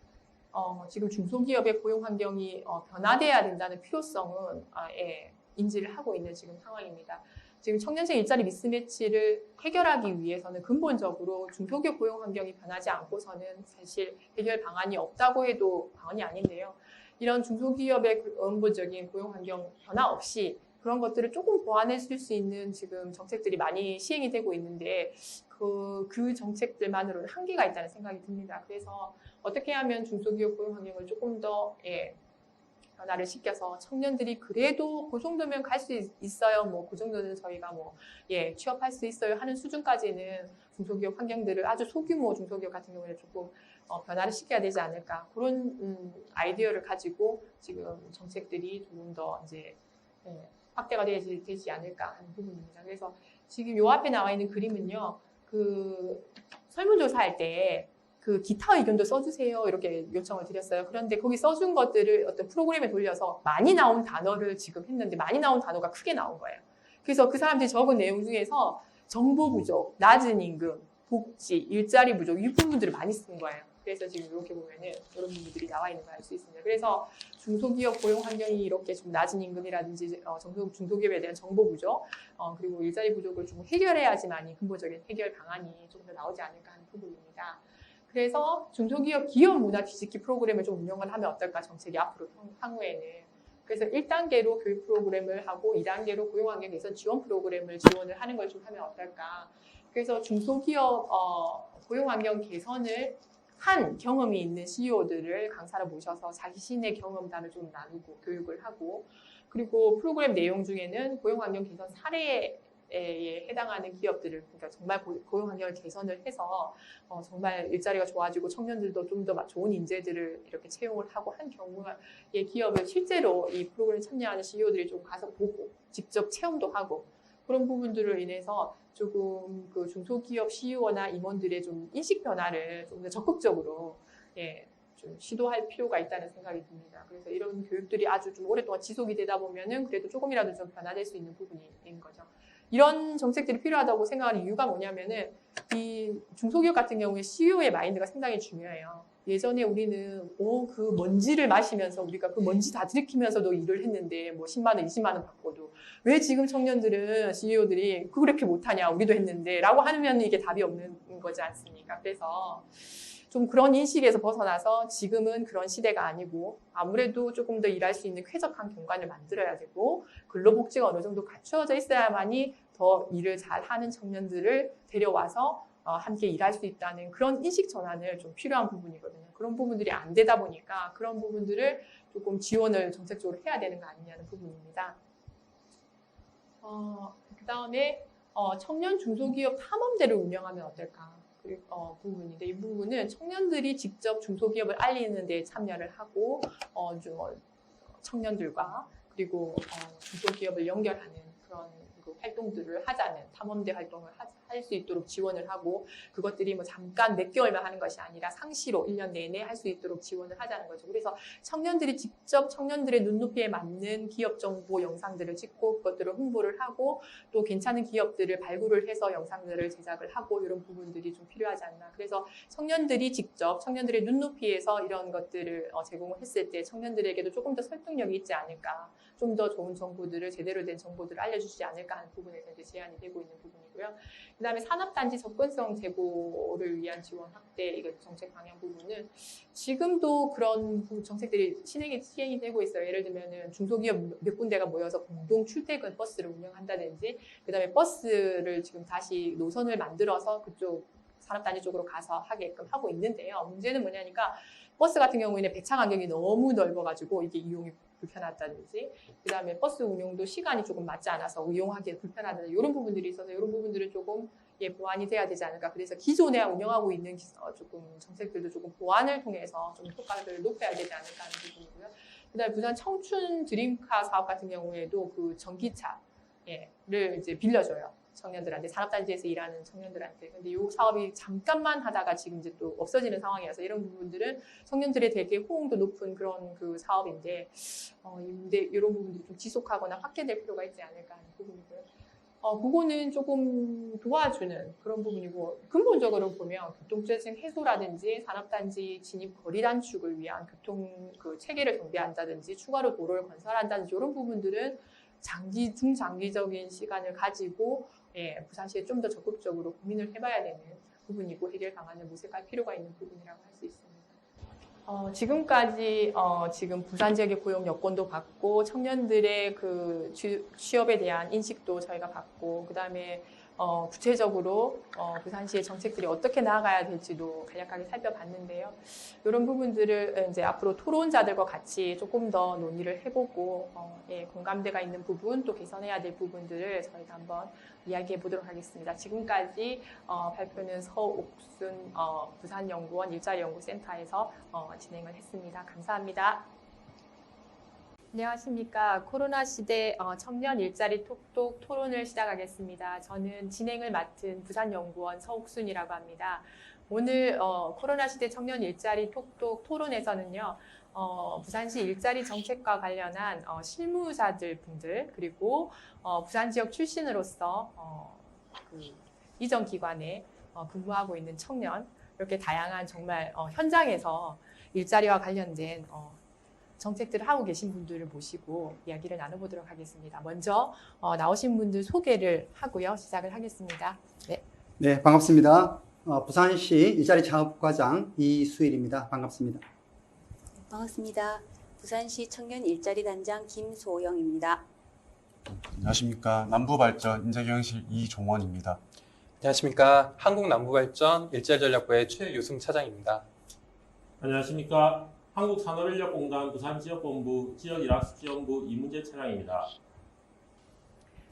지금 중소기업의 고용 환경이 변화돼야 된다는 필요성은 인지를 하고 있는 지금 상황입니다. 지금 청년생 일자리 미스매치를 해결하기 위해서는 근본적으로 중소기업 고용 환경이 변하지 않고서는 사실 해결 방안이 없다고 해도 과언이 아닌데요. 이런 중소기업의 근본적인 고용 환경 변화 없이 그런 것들을 조금 보완해줄 수 있는 지금 정책들이 많이 시행이 되고 있는데 그 정책들만으로는 한계가 있다는 생각이 듭니다. 그래서 어떻게 하면 중소기업 고용 환경을 조금 더 변화를 시켜서 청년들이 그래도 그 정도면 갈 수 있어요. 뭐 그 정도는 저희가 취업할 수 있어요 하는 수준까지는 중소기업 환경들을 아주 소규모 중소기업 같은 경우에는 조금 변화를 시켜야 되지 않을까 그런 아이디어를 가지고 지금 정책들이 조금 더 이제 확대가 되지 않을까 하는 부분입니다. 그래서 지금 요 앞에 나와 있는 그림은요, 그 설문조사할 때 그 기타 의견도 써주세요 이렇게 요청을 드렸어요. 그런데 거기 써준 것들을 어떤 프로그램에 돌려서 많이 나온 단어를 지금 했는데 많이 나온 단어가 크게 나온 거예요. 그래서 그 사람들이 적은 내용 중에서 정보 부족, 낮은 임금, 복지, 일자리 부족 이 부분들을 많이 쓴 거예요. 그래서 지금 이렇게 보면은 이런 부분들이 나와 있는 걸 알 수 있습니다. 그래서 중소기업 고용 환경이 이렇게 좀 낮은 임금이라든지 중소기업에 대한 정보 부족 그리고 일자리 부족을 좀 해결해야지만이 근본적인 해결 방안이 조금 더 나오지 않을까 하는 부분입니다. 그래서 중소기업 기업 문화 뒤집기 프로그램을 좀 운영을 하면 어떨까 정책이 앞으로 향후에는. 그래서 1단계로 교육 프로그램을 하고 2단계로 고용환경 개선 지원 프로그램을 지원을 하는 걸 좀 하면 어떨까. 그래서 중소기업 고용환경 개선을 한 경험이 있는 CEO들을 강사로 모셔서 자신의 경험담을 좀 나누고 교육을 하고 그리고 프로그램 내용 중에는 고용환경 개선 사례에 해당하는 기업들을 그러니까 정말 고용 환경을 개선을 해서 정말 일자리가 좋아지고 청년들도 좀 더 좋은 인재들을 이렇게 채용을 하고 한 경우의 기업을 실제로 이 프로그램에 참여하는 CEO들이 좀 가서 보고 직접 체험도 하고 그런 부분들을 인해서 조금 그 중소기업 CEO나 임원들의 좀 인식 변화를 좀 더 적극적으로 좀 시도할 필요가 있다는 생각이 듭니다. 그래서 이런 교육들이 아주 좀 오랫동안 지속이 되다 보면은 그래도 조금이라도 좀 변화될 수 있는 부분인 거죠. 이런 정책들이 필요하다고 생각하는 이유가 뭐냐면은 이 중소기업 같은 경우에 CEO의 마인드가 상당히 중요해요. 예전에 우리는 그 먼지를 마시면서 우리가 그 먼지 다 들이키면서도 일을 했는데 뭐 10만 원, 20만 원 받고도 왜 지금 청년들은 CEO들이 그렇게 못하냐 우리도 했는데 라고 하면 이게 답이 없는 거지 않습니까? 그래서 좀 그런 인식에서 벗어나서 지금은 그런 시대가 아니고 아무래도 조금 더 일할 수 있는 쾌적한 공간을 만들어야 되고 근로복지가 어느 정도 갖추어져 있어야만이 더 일을 잘하는 청년들을 데려와서 함께 일할 수 있다는 그런 인식 전환을 좀 필요한 부분이거든요. 그런 부분들이 안 되다 보니까 그런 부분들을 조금 지원을 정책적으로 해야 되는 거 아니냐는 부분입니다. 그 다음에 청년 중소기업 탐험대를 운영하면 어떨까? 부분인데 이 부분은 청년들이 직접 중소기업을 알리는 데 참여를 하고 청년들과 그리고 중소기업을 연결하는 그런 활동들을 하자는 탐험대 활동을 할 수 있도록 지원을 하고 그것들이 뭐 잠깐 몇 개월만 하는 것이 아니라 상시로 1년 내내 할 수 있도록 지원을 하자는 거죠. 그래서 청년들이 직접 청년들의 눈높이에 맞는 기업 정보 영상들을 찍고 그것들을 홍보를 하고 또 괜찮은 기업들을 발굴을 해서 영상들을 제작을 하고 이런 부분들이 좀 필요하지 않나. 그래서 청년들이 직접 청년들의 눈높이에서 이런 것들을 제공을 했을 때 청년들에게도 조금 더 설득력이 있지 않을까. 좀 더 좋은 정보들을 제대로 된 정보들을 알려주지 않을까 하는 부분에서 이제 제안이 되고 있는 부분이고요. 그 다음에 산업단지 접근성 제고를 위한 지원 확대 이거 정책 방향 부분은 지금도 그런 정책들이 시행이 되고 있어요. 예를 들면은 중소기업 몇 군데가 모여서 공동 출퇴근 버스를 운영한다든지 그 다음에 버스를 지금 다시 노선을 만들어서 그쪽 산업단지 쪽으로 가서 하게끔 하고 있는데요. 문제는 뭐냐니까 버스 같은 경우에는 배차 간격이 너무 넓어가지고 이게 이용이 불편하다든지 그 다음에 버스 운용도 시간이 조금 맞지 않아서 이용하기 불편하다든지 이런 부분들이 있어서 이런 부분들을 조금 보완이 돼야 되지 않을까. 그래서 기존에 운영하고 있는 조금 정책들도 조금 보완을 통해서 좀 효과를 높여야 되지 않을까 하는 부분이고요. 그 다음에 부산 청춘 드림카 사업 같은 경우에도 그 전기차를 이제 빌려줘요. 청년들한테 산업단지에서 일하는 청년들한테. 근데 이 사업이 잠깐만 하다가 지금 이제 또 없어지는 상황이라서 이런 부분들은 청년들의 되게 호응도 높은 그런 그 사업인데 근데 이런 부분들이 좀 지속하거나 확대될 필요가 있지 않을까 하는 부분이고요. 그거는 조금 도와주는 그런 부분이고, 근본적으로 보면 교통체증 해소라든지 산업단지 진입 거리 단축을 위한 교통 그 체계를 정비한다든지 추가로 도로를 건설한다든지 이런 부분들은 중장기적인 시간을 가지고 부산시에 좀 더 적극적으로 고민을 해봐야 되는 부분이고 해결 방안을 모색할 필요가 있는 부분이라고 할 수 있습니다. 지금까지 지금 부산 지역의 고용 여건도 받고 청년들의 그 취업에 대한 인식도 저희가 받고 그다음에 구체적으로 부산시의 정책들이 어떻게 나아가야 될지도 간략하게 살펴봤는데요. 이런 부분들을 이제 앞으로 토론자들과 같이 조금 더 논의를 해보고 공감대가 있는 부분 또 개선해야 될 부분들을 저희가 한번 이야기해 보도록 하겠습니다. 지금까지 발표는 서옥순 부산연구원 일자리연구센터에서 진행을 했습니다. 감사합니다. 안녕하십니까. 코로나 시대 청년 일자리 톡톡 토론을 시작하겠습니다. 저는 진행을 맡은 부산연구원 서옥순이라고 합니다. 오늘 코로나 시대 청년 일자리 톡톡 토론에서는요. 부산시 일자리 정책과 관련한 실무자들 분들 그리고 부산 지역 출신으로서 그 이전 기관에 근무하고 있는 청년 이렇게 다양한 정말 현장에서 일자리와 관련된 정책들을 하고 계신 분들을 모시고 이야기를 나눠보도록 하겠습니다. 먼저 나오신 분들 소개를 하고요. 시작을 하겠습니다. 네, 반갑습니다. 부산시 일자리 창업과장 이수일입니다. 반갑습니다. 반갑습니다. 부산시 청년 일자리 단장 김소영입니다. 안녕하십니까. 남부발전 인재경영실 이종원입니다. 안녕하십니까. 한국남부발전 일자리전략부의 최유승 차장입니다. 안녕하십니까. 한국산업인력공단 부산지역본부 지역일학지원부 이문재 차장입니다.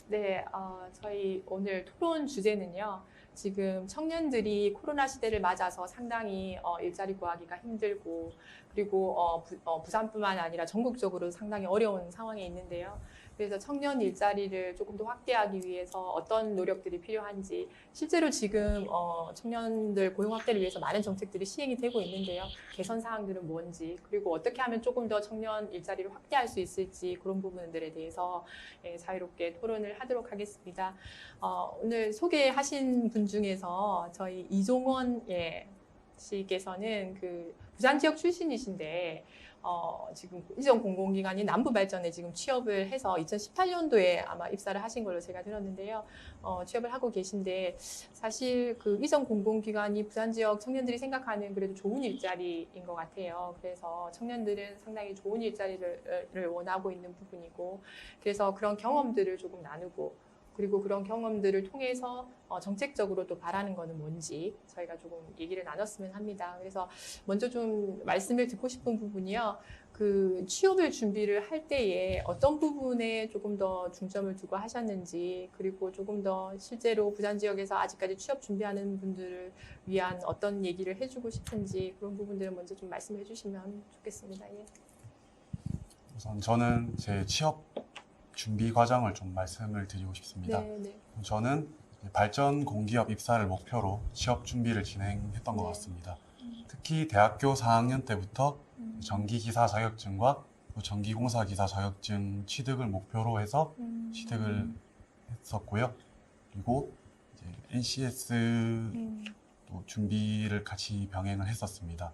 네, 저희 오늘 토론 주제는요. 지금 청년들이 코로나 시대를 맞아서 상당히 일자리 구하기가 힘들고 그리고 부산뿐만 아니라 전국적으로 상당히 어려운 상황에 있는데요. 그래서 청년 일자리를 조금 더 확대하기 위해서 어떤 노력들이 필요한지 실제로 지금 청년들 고용 확대를 위해서 많은 정책들이 시행이 되고 있는데요. 개선 사항들은 뭔지 그리고 어떻게 하면 조금 더 청년 일자리를 확대할 수 있을지 그런 부분들에 대해서 자유롭게 토론을 하도록 하겠습니다. 오늘 소개하신 분 중에서 저희 이종원 씨께서는 그 부산 지역 출신이신데 지금 이전 공공기관인 남부발전에 지금 취업을 해서 2018년도에 아마 입사를 하신 걸로 제가 들었는데요. 취업을 하고 계신데 사실 그 이전 공공기관이 부산 지역 청년들이 생각하는 그래도 좋은 일자리인 것 같아요. 그래서 청년들은 상당히 좋은 일자리를 원하고 있는 부분이고 그래서 그런 경험들을 조금 나누고 그리고 그런 경험들을 통해서 정책적으로 또 바라는 거는 뭔지 저희가 조금 얘기를 나눴으면 합니다. 그래서 먼저 좀 말씀을 듣고 싶은 부분이요. 그 취업을 준비를 할 때에 어떤 부분에 조금 더 중점을 두고 하셨는지 그리고 조금 더 실제로 부산 지역에서 아직까지 취업 준비하는 분들을 위한 어떤 얘기를 해주고 싶은지 그런 부분들을 먼저 좀 말씀해 주시면 좋겠습니다. 예. 우선 저는 제 취업 준비 과정을 좀 말씀을 드리고 싶습니다. 네. 저는 발전 공기업 입사를 목표로 취업 준비를 진행했던 것 네. 같습니다. 특히 대학교 4학년 때부터 전기기사 자격증과 전기공사기사 자격증 취득을 목표로 해서 취득을 했었고요. 그리고 이제 NCS 또 준비를 같이 병행을 했었습니다.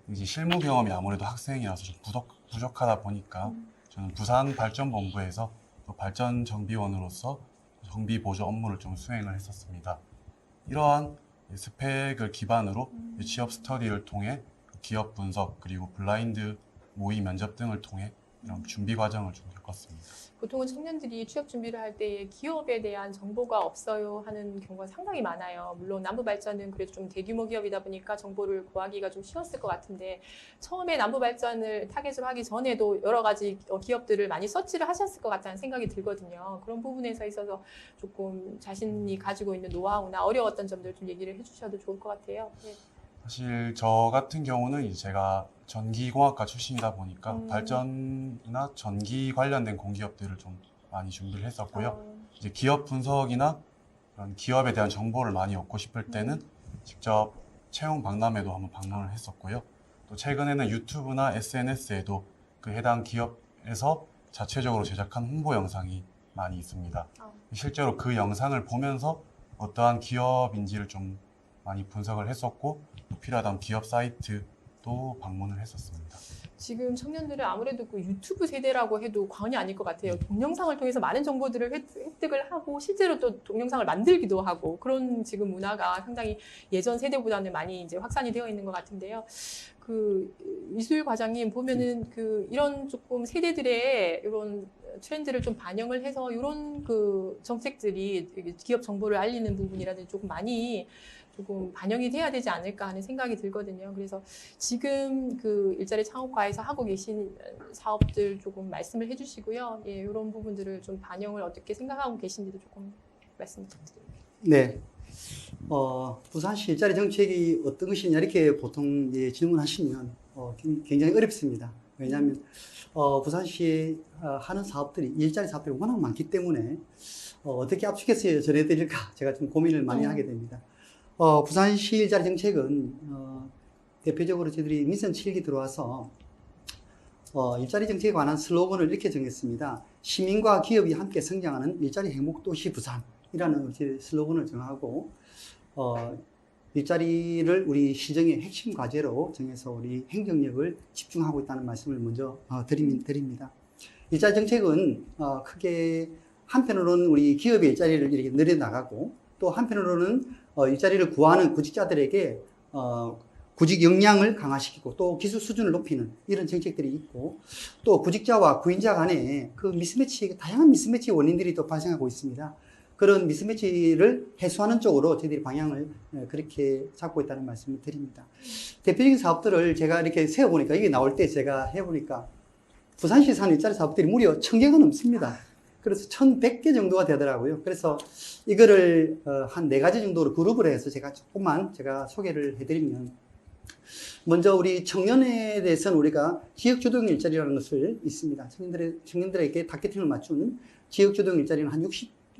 이제 실무 경험이 아무래도 학생이라서 좀 부족하다 보니까 저는 부산발전본부에서 또 발전정비원으로서 정비 보조 업무를 좀 수행을 했었습니다. 이러한 스펙을 기반으로 취업 스터디를 통해 기업 분석 그리고 블라인드 모의 면접 등을 통해 이런 준비 과정을 좀 겪었습니다. 보통은 청년들이 취업 준비를 할 때 기업에 대한 정보가 없어요 하는 경우가 상당히 많아요. 물론 남부발전은 그래도 좀 대규모 기업이다 보니까 정보를 구하기가 좀 쉬웠을 것 같은데 처음에 남부발전을 타겟으로 하기 전에도 여러 가지 기업들을 많이 서치를 하셨을 것 같다는 생각이 들거든요. 그런 부분에서 있어서 조금 자신이 가지고 있는 노하우나 어려웠던 점들 좀 얘기를 해주셔도 좋을 것 같아요. 네. 사실 저 같은 경우는 이제 제가 전기공학과 출신이다 보니까 발전이나 전기 관련된 공기업들을 좀 많이 준비를 했었고요. 이제 기업 분석이나 그런 기업에 대한 정보를 많이 얻고 싶을 때는 직접 채용 박람회도 한번 방문을 했었고요. 또 최근에는 유튜브나 SNS에도 그 해당 기업에서 자체적으로 제작한 홍보 영상이 많이 있습니다. 어. 실제로 그 영상을 보면서 어떠한 기업인지를 좀 많이 분석을 했었고 또 필요하다면 기업 사이트도 방문을 했었습니다. 지금 청년들은 아무래도 그 유튜브 세대라고 해도 과언이 아닐 것 같아요. 동영상을 통해서 많은 정보들을 획득을 하고 실제로 또 동영상을 만들기도 하고 그런 지금 문화가 상당히 예전 세대보다는 많이 이제 확산이 되어 있는 것 같은데요. 그 이수일 과장님 보면은 그 이런 조금 세대들의 이런 트렌드를 좀 반영을 해서 이런 그 정책들이 기업 정보를 알리는 부분이라든지 조금 많이 조금 반영이 돼야 되지 않을까 하는 생각이 들거든요. 그래서 지금 그 일자리 창업과에서 하고 계신 사업들 조금 말씀을 해주시고요. 예, 이런 부분들을 좀 반영을 어떻게 생각하고 계신지도 조금 말씀 부탁드립니다. 네. 부산시 일자리 정책이 어떤 것이냐 이렇게 보통 질문하시면 굉장히 어렵습니다. 왜냐하면 부산시에 하는 사업들이 일자리 사업들이 워낙 많기 때문에 어떻게 압축해서 전해드릴까 제가 좀 고민을 많이 하게 됩니다. 부산시 일자리 정책은 대표적으로 저희들이 민선 7기 들어와서 일자리 정책에 관한 슬로건을 이렇게 정했습니다. 시민과 기업이 함께 성장하는 일자리 행복도시 부산이라는 슬로건을 정하고 일자리를 우리 시정의 핵심 과제로 정해서 우리 행정력을 집중하고 있다는 말씀을 먼저 드립니다. 일자리 정책은 크게 한편으로는 우리 기업의 일자리를 이렇게 늘려나가고 또 한편으로는 일자리를 구하는 구직자들에게 구직 역량을 강화시키고 또 기술 수준을 높이는 이런 정책들이 있고 또 구직자와 구인자 간에 그 미스매치, 다양한 미스매치 원인들이 또 발생하고 있습니다. 그런 미스매치를 해소하는 쪽으로 저희들이 방향을 그렇게 잡고 있다는 말씀을 드립니다. 대표적인 사업들을 제가 이렇게 세워보니까 이게 나올 때 제가 해보니까 부산시 산 일자리 사업들이 무려 1000개가 넘습니다. 그래서 1100개 정도가 되더라고요. 그래서 이거를 한 4가지 정도로 그룹을 해서 제가 조금만 소개를 해드리면 먼저 우리 청년에 대해서는 우리가 지역주동 일자리라는 것을 있습니다. 청년들에게 타겟팅을 맞춘 지역주동 일자리는 한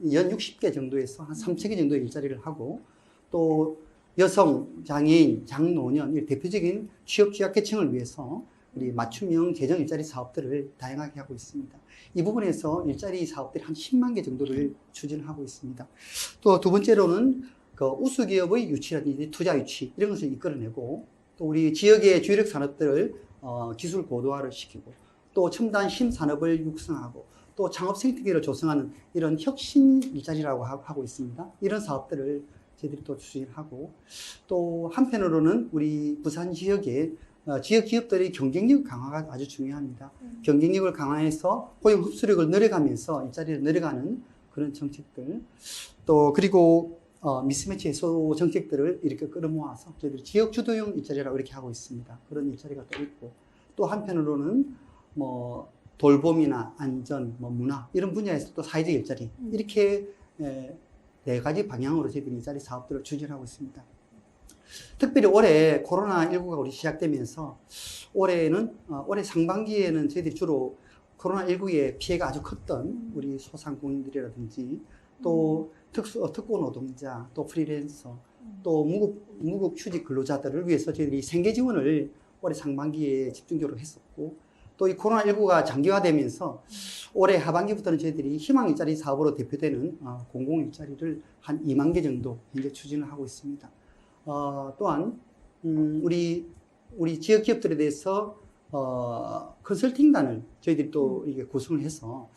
60개 정도에서 한 3000개 정도의 일자리를 하고 또 여성, 장애인, 장노년 이 대표적인 취업 취약계층을 위해서 우리 맞춤형 재정 일자리 사업들을 다양하게 하고 있습니다. 이 부분에서 일자리 사업들이 한 10만 개 정도를 추진하고 있습니다. 또 두 번째로는 그 우수기업의 유치라든지 투자 유치 이런 것을 이끌어내고 또 우리 지역의 주력 산업들을 기술 고도화를 시키고 또 첨단 신산업을 육성하고 또 창업 생태계를 조성하는 이런 혁신 일자리라고 하고 있습니다. 이런 사업들을 저희들이 또 추진하고 또 한편으로는 우리 부산 지역의 지역 기업들의 경쟁력 강화가 아주 중요합니다. 경쟁력을 강화해서 고용 흡수력을 늘려가면서 일자리를 늘려가는 그런 정책들 또 그리고 미스매치 해소 정책들을 이렇게 끌어모아서 저희들이 지역 주도형 일자리라고 이렇게 하고 있습니다. 그런 일자리가 또 있고 또 한편으로는 뭐 돌봄이나 안전, 뭐 문화 이런 분야에서 또 사회적 일자리 이렇게 4가지 방향으로 저희들이 일자리 사업들을 추진하고 있습니다. 특별히 올해 코로나19가 우리 시작되면서 올해 상반기에는 저희들이 주로 코로나19의 피해가 아주 컸던 우리 소상공인들이라든지 또 특고 노동자, 또 프리랜서, 또 무급 휴직 근로자들을 위해서 저희들이 생계 지원을 올해 상반기에 집중적으로 했었고 또 이 코로나19가 장기화되면서 올해 하반기부터는 저희들이 희망 일자리 사업으로 대표되는 공공 일자리를 한 2만 개 정도 현재 추진을 하고 있습니다. 또한 우리 지역 기업들에 대해서 컨설팅단을 저희들이 또 이게 구성을 해서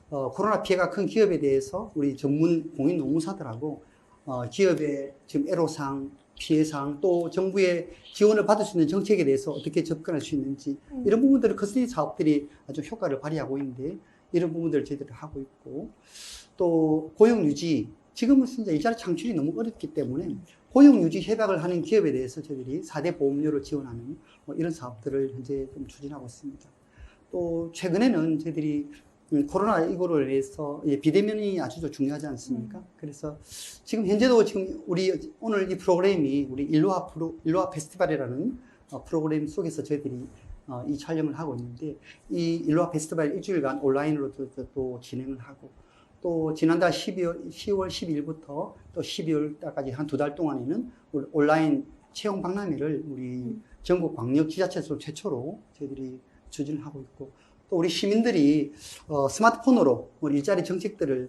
코로나 피해가 큰 기업에 대해서 우리 전문 공인 노무사들하고 기업의 지금 애로사항, 피해사항 또 정부의 지원을 받을 수 있는 정책에 대해서 어떻게 접근할 수 있는지 이런 부분들을 컨설팅 사업들이 아주 효과를 발휘하고 있는데 이런 부분들을 저희들이 하고 있고 또 고용 유지 지금은 진짜 일자리 창출이 너무 어렵기 때문에 고용 유지 협약을 하는 기업에 대해서 저희들이 4대 보험료를 지원하는 이런 사업들을 현재 좀 추진하고 있습니다. 또 최근에는 저희들이 코로나19로 인해서 비대면이 아주 중요하지 않습니까? 그래서 지금 현재도 지금 우리 오늘 이 프로그램이 우리 일로하 페스티벌이라는 프로그램 속에서 저희들이 이 촬영을 하고 있는데 이 일로하 페스티벌 일주일간 온라인으로 또 진행을 하고 또 지난달 10월 12일부터 또 12월 달까지 한 2달 동안에는 온라인 채용 박람회를 우리 전국 광역 지자체에서 최초로 저희들이 추진을 하고 있고 또 우리 시민들이 스마트폰으로 우리 일자리 정책들을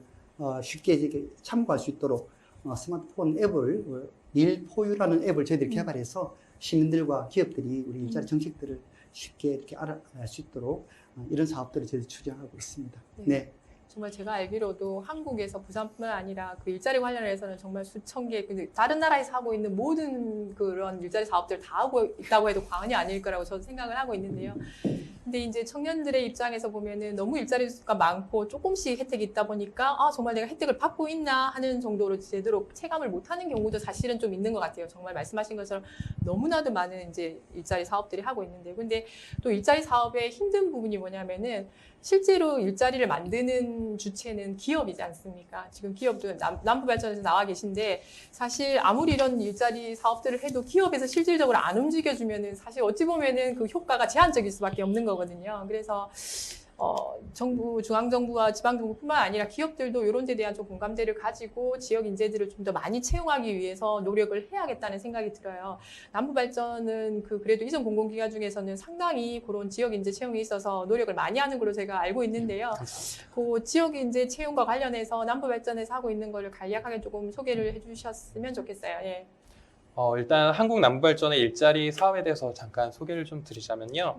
쉽게 이렇게 참고할 수 있도록 스마트폰 앱을 일포유라는 앱을 저희들이 개발해서 시민들과 기업들이 우리 일자리 정책들을 쉽게 이렇게 알아갈 수 있도록 이런 사업들을 저희들이 추진하고 있습니다. 네. 정말 제가 알기로도 한국에서 부산뿐만 아니라 그 일자리 관련해서는 정말 수천 개, 다른 나라에서 하고 있는 모든 그런 일자리 사업들을 다 하고 있다고 해도 과언이 아닐 거라고 저도 생각을 하고 있는데요. 근데 이제 청년들의 입장에서 보면은 너무 일자리 수가 많고 조금씩 혜택이 있다 보니까 정말 내가 혜택을 받고 있나 하는 정도로 제대로 체감을 못하는 경우도 사실은 좀 있는 것 같아요. 정말 말씀하신 것처럼 너무나도 많은 이제 일자리 사업들이 하고 있는데, 근데 또 일자리 사업의 힘든 부분이 뭐냐면은 실제로 일자리를 만드는 주체는 기업이지 않습니까? 지금 기업도 남부발전에서 나와 계신데 사실 아무리 이런 일자리 사업들을 해도 기업에서 실질적으로 안 움직여주면은 사실 어찌 보면은 그 효과가 제한적일 수밖에 없는 거거든요. 그래서 정부, 중앙정부와 지방정부뿐만 아니라 기업들도 이런 데 대한 좀 공감대를 가지고 지역 인재들을 좀 더 많이 채용하기 위해서 노력을 해야겠다는 생각이 들어요. 남부발전은 그래도 이전 공공기관 중에서는 상당히 그런 지역 인재 채용에 있어서 노력을 많이 하는 걸로 제가 알고 있는데요. 그 지역 인재 채용과 관련해서 남부발전에서 하고 있는 거를 간략하게 조금 소개를 해주셨으면 좋겠어요. 예. 일단 한국 남부발전의 일자리 사업에 대해서 잠깐 소개를 좀 드리자면요.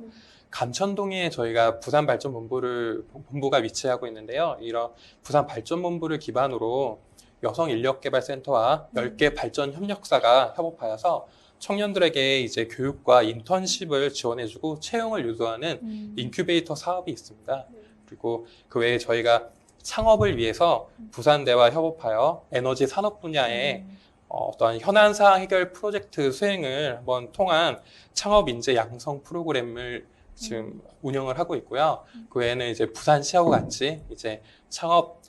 감천동에 저희가 부산발전본부가 위치하고 있는데요. 이런 부산발전본부를 기반으로 여성인력개발센터와 10개 발전협력사가 협업하여서 청년들에게 이제 교육과 인턴십을 지원해주고 채용을 유도하는 인큐베이터 사업이 있습니다. 그리고 그 외에 저희가 창업을 위해서 부산대와 협업하여 에너지 산업 분야에 어떤 현안사항 해결 프로젝트 수행을 한번 통한 창업 인재 양성 프로그램을 지금 운영을 하고 있고요. 그 외에는 이제 부산시하고 같이 이제 창업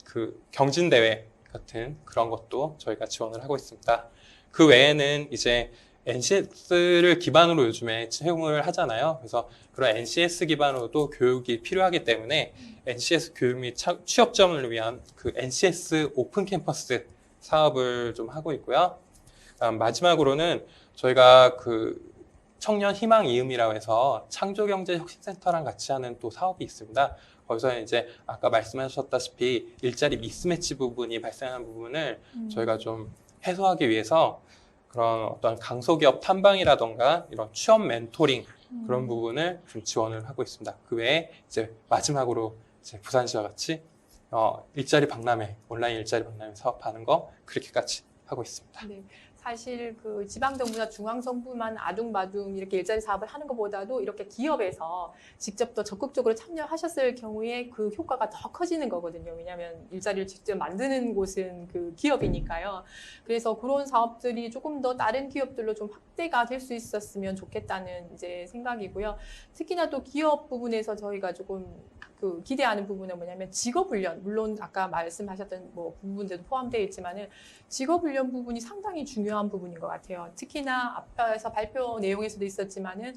경진대회 같은 그런 것도 저희가 지원을 하고 있습니다. 그 외에는 이제 NCS를 기반으로 요즘에 채용을 하잖아요. 그래서 그런 NCS 기반으로도 교육이 필요하기 때문에 NCS 교육 및 취업 지원을 위한 그 NCS 오픈 캠퍼스 사업을 좀 하고 있고요. 마지막으로는 저희가 청년 희망 이음이라고 해서 창조경제혁신센터랑 같이 하는 또 사업이 있습니다. 거기서 이제 아까 말씀하셨다시피 일자리 미스매치 부분이 발생하는 부분을 저희가 좀 해소하기 위해서 그런 어떤 강소기업 탐방이라던가 이런 취업 멘토링 그런 부분을 좀 지원을 하고 있습니다. 그 외에 이제 마지막으로 이제 부산시와 같이 일자리 박람회, 온라인 일자리 박람회 사업하는 거 그렇게까지 하고 있습니다. 네. 사실 지방정부나 중앙정부만 아둥바둥 이렇게 일자리 사업을 하는 것보다도 이렇게 기업에서 직접 더 적극적으로 참여하셨을 경우에 그 효과가 더 커지는 거거든요. 왜냐하면 일자리를 직접 만드는 곳은 기업이니까요. 그래서 그런 사업들이 조금 더 다른 기업들로 좀 확대가 될 수 있었으면 좋겠다는 이제 생각이고요. 특히나 또 기업 부분에서 저희가 조금 기대하는 부분은 뭐냐면 직업훈련, 물론 아까 말씀하셨던 부분들도 포함되어 있지만은 직업훈련 부분이 상당히 중요한 부분인 것 같아요. 특히나 앞에서 발표 내용에서도 있었지만은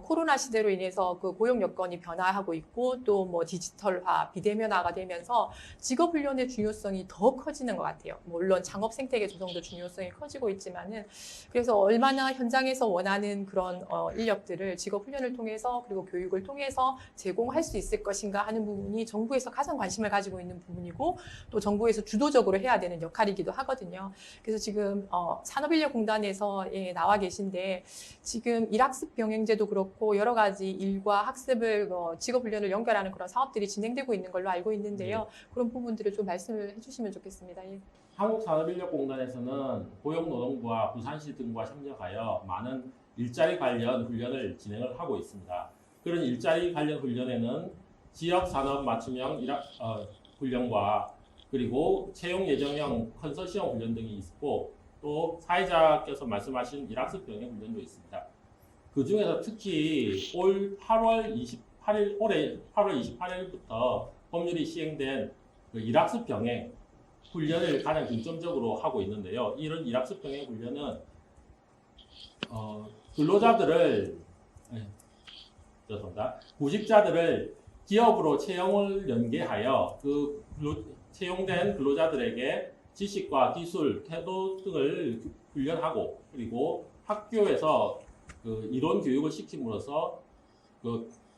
코로나 시대로 인해서 고용 여건이 변화하고 있고 또 디지털화, 비대면화가 되면서 직업훈련의 중요성이 더 커지는 것 같아요. 물론 창업 생태계 조성도 중요성이 커지고 있지만은 그래서 얼마나 현장에서 원하는 그런 인력들을 직업훈련을 통해서 그리고 교육을 통해서 제공할 수 있을 것인가 하는 부분이 정부에서 가장 관심을 가지고 있는 부분이고 또 정부에서 주도적으로 해야 되는 역할이기도 하거든요. 그래서 지금 산업인력공단에서 나와 계신데 지금 일학습 병행제도 그렇고 여러 가지 일과 학습을 직업훈련을 연결하는 그런 사업들이 진행되고 있는 걸로 알고 있는데요. 그런 부분들을 좀 말씀을 해주시면 좋겠습니다. 예. 한국산업인력공단에서는 고용노동부와 부산시 등과 협력하여 많은 일자리 관련 훈련을 진행을 하고 있습니다. 그런 일자리 관련 훈련에는 지역산업 맞춤형 훈련과 그리고 채용 예정형 컨소시엄 훈련 등이 있고 또 사회자께서 말씀하신 일학습 병행 훈련도 있습니다. 그 중에서 특히 올해 8월 28일부터 법률이 시행된 일학습 병행 훈련을 가장 중점적으로 하고 있는데요. 이런 일학습 병행 훈련은 구직자들을 기업으로 채용을 연계하여 채용된 근로자들에게 지식과 기술, 태도 등을 훈련하고 그리고 학교에서 이론 교육을 시킴으로써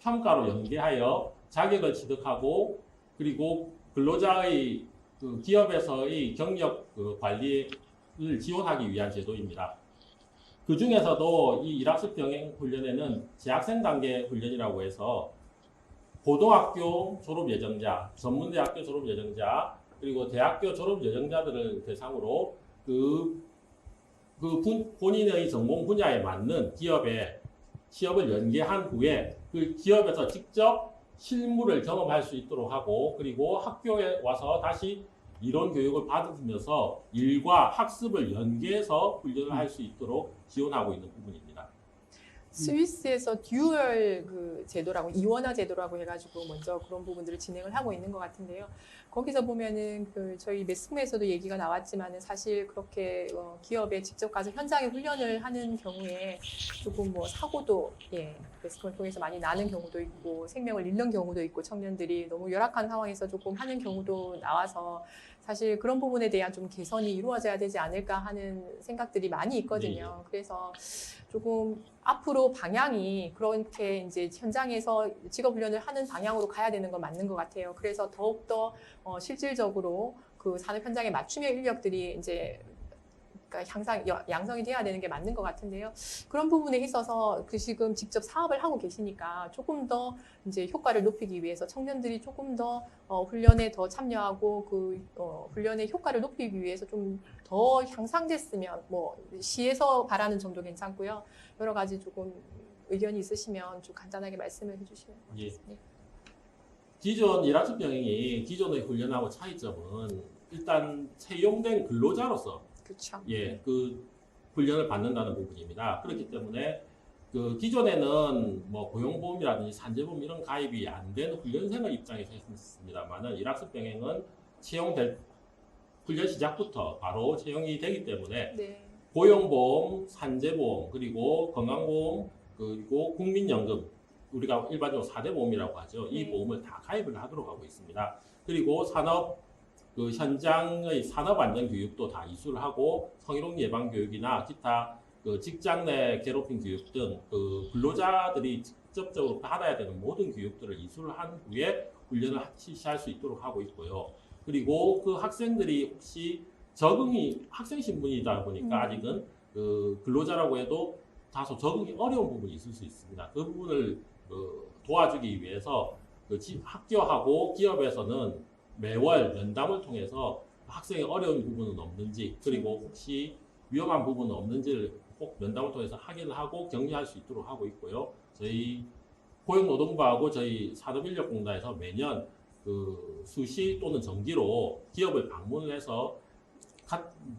평가로 연계하여 자격을 취득하고 그리고 근로자의 그 기업에서의 경력 그 관리를 지원하기 위한 제도입니다. 그 중에서도 이 일학습 병행 훈련에는 재학생 단계 훈련이라고 해서 고등학교 졸업 예정자, 전문대학교 졸업 예정자, 그리고 대학교 졸업 예정자들을 대상으로 본인의 전공 분야에 맞는 기업에 취업을 연계한 후에 그 기업에서 직접 실무를 경험할 수 있도록 하고 그리고 학교에 와서 다시 이론 교육을 받으면서 일과 학습을 연계해서 훈련을 할 수 있도록 지원하고 있는 부분입니다. 스위스에서 듀얼 그 제도라고 이원화 제도라고 해가지고 먼저 그런 부분들을 진행을 하고 있는 것 같은데요. 거기서 보면은 그 저희 매스컴에서도 얘기가 나왔지만은 사실 그렇게 기업에 직접 가서 현장에 훈련을 하는 경우에 조금 뭐 사고도 매스컴을 통해서 많이 나는 경우도 있고 생명을 잃는 경우도 있고 청년들이 너무 열악한 상황에서 조금 하는 경우도 나와서 사실 그런 부분에 대한 좀 개선이 이루어져야 되지 않을까 하는 생각들이 많이 있거든요. 그래서 조금 앞으로 방향이 그렇게 이제 현장에서 직업 훈련을 하는 방향으로 가야 되는 건 맞는 것 같아요. 그래서 더욱더 실질적으로 그 산업 현장에 맞춤형 인력들이 이제 그러니까 양성이 돼야 되는 게 맞는 것 같은데요. 그런 부분에 있어서 그 지금 직접 사업을 하고 계시니까 조금 더 이제 효과를 높이기 위해서 청년들이 조금 더 훈련에 더 참여하고 그 훈련의 효과를 높이기 위해서 좀 더 향상됐으면 뭐 시에서 바라는 점도 괜찮고요. 여러 가지 조금 의견이 있으시면 좀 간단하게 말씀을 해주시면 좋겠습니다. 기존 일학습 병행이 기존의 훈련하고 차이점은 일단 채용된 근로자로서 그렇죠. 그 훈련을 받는다는 부분입니다. 그렇기 때문에 그 기존에는 뭐 고용보험이라든지 산재보험 이런 가입이 안 된 훈련생의 입장에서 했습니다만은 일학습 병행은 채용될 훈련 시작부터 바로 채용이 되기 때문에 고용보험, 산재보험, 그리고 건강보험, 그리고 국민연금 우리가 일반적으로 4대 보험이라고 하죠. 이 보험을 다 가입을 하도록 하고 있습니다. 그리고 그 현장의 산업 안전 교육도 다 이수를 하고 성희롱 예방 교육이나 기타 그 직장 내 괴롭힘 교육 등 그 근로자들이 직접적으로 받아야 되는 모든 교육들을 이수를 한 후에 훈련을 실시할 수 있도록 하고 있고요. 그리고 그 학생들이 혹시 적응이 학생 신분이다 보니까 아직은 그 근로자라고 해도 다소 적응이 어려운 부분이 있을 수 있습니다. 그 부분을 도와주기 위해서 그 학교하고 기업에서는 매월 면담을 통해서 학생의 어려운 부분은 없는지 그리고 혹시 위험한 부분은 없는지를 꼭 면담을 통해서 확인을 하고 격려할 수 있도록 하고 있고요. 저희 고용노동부하고 저희 산업인력공단에서 매년 그 수시 또는 정기로 기업을 방문을 해서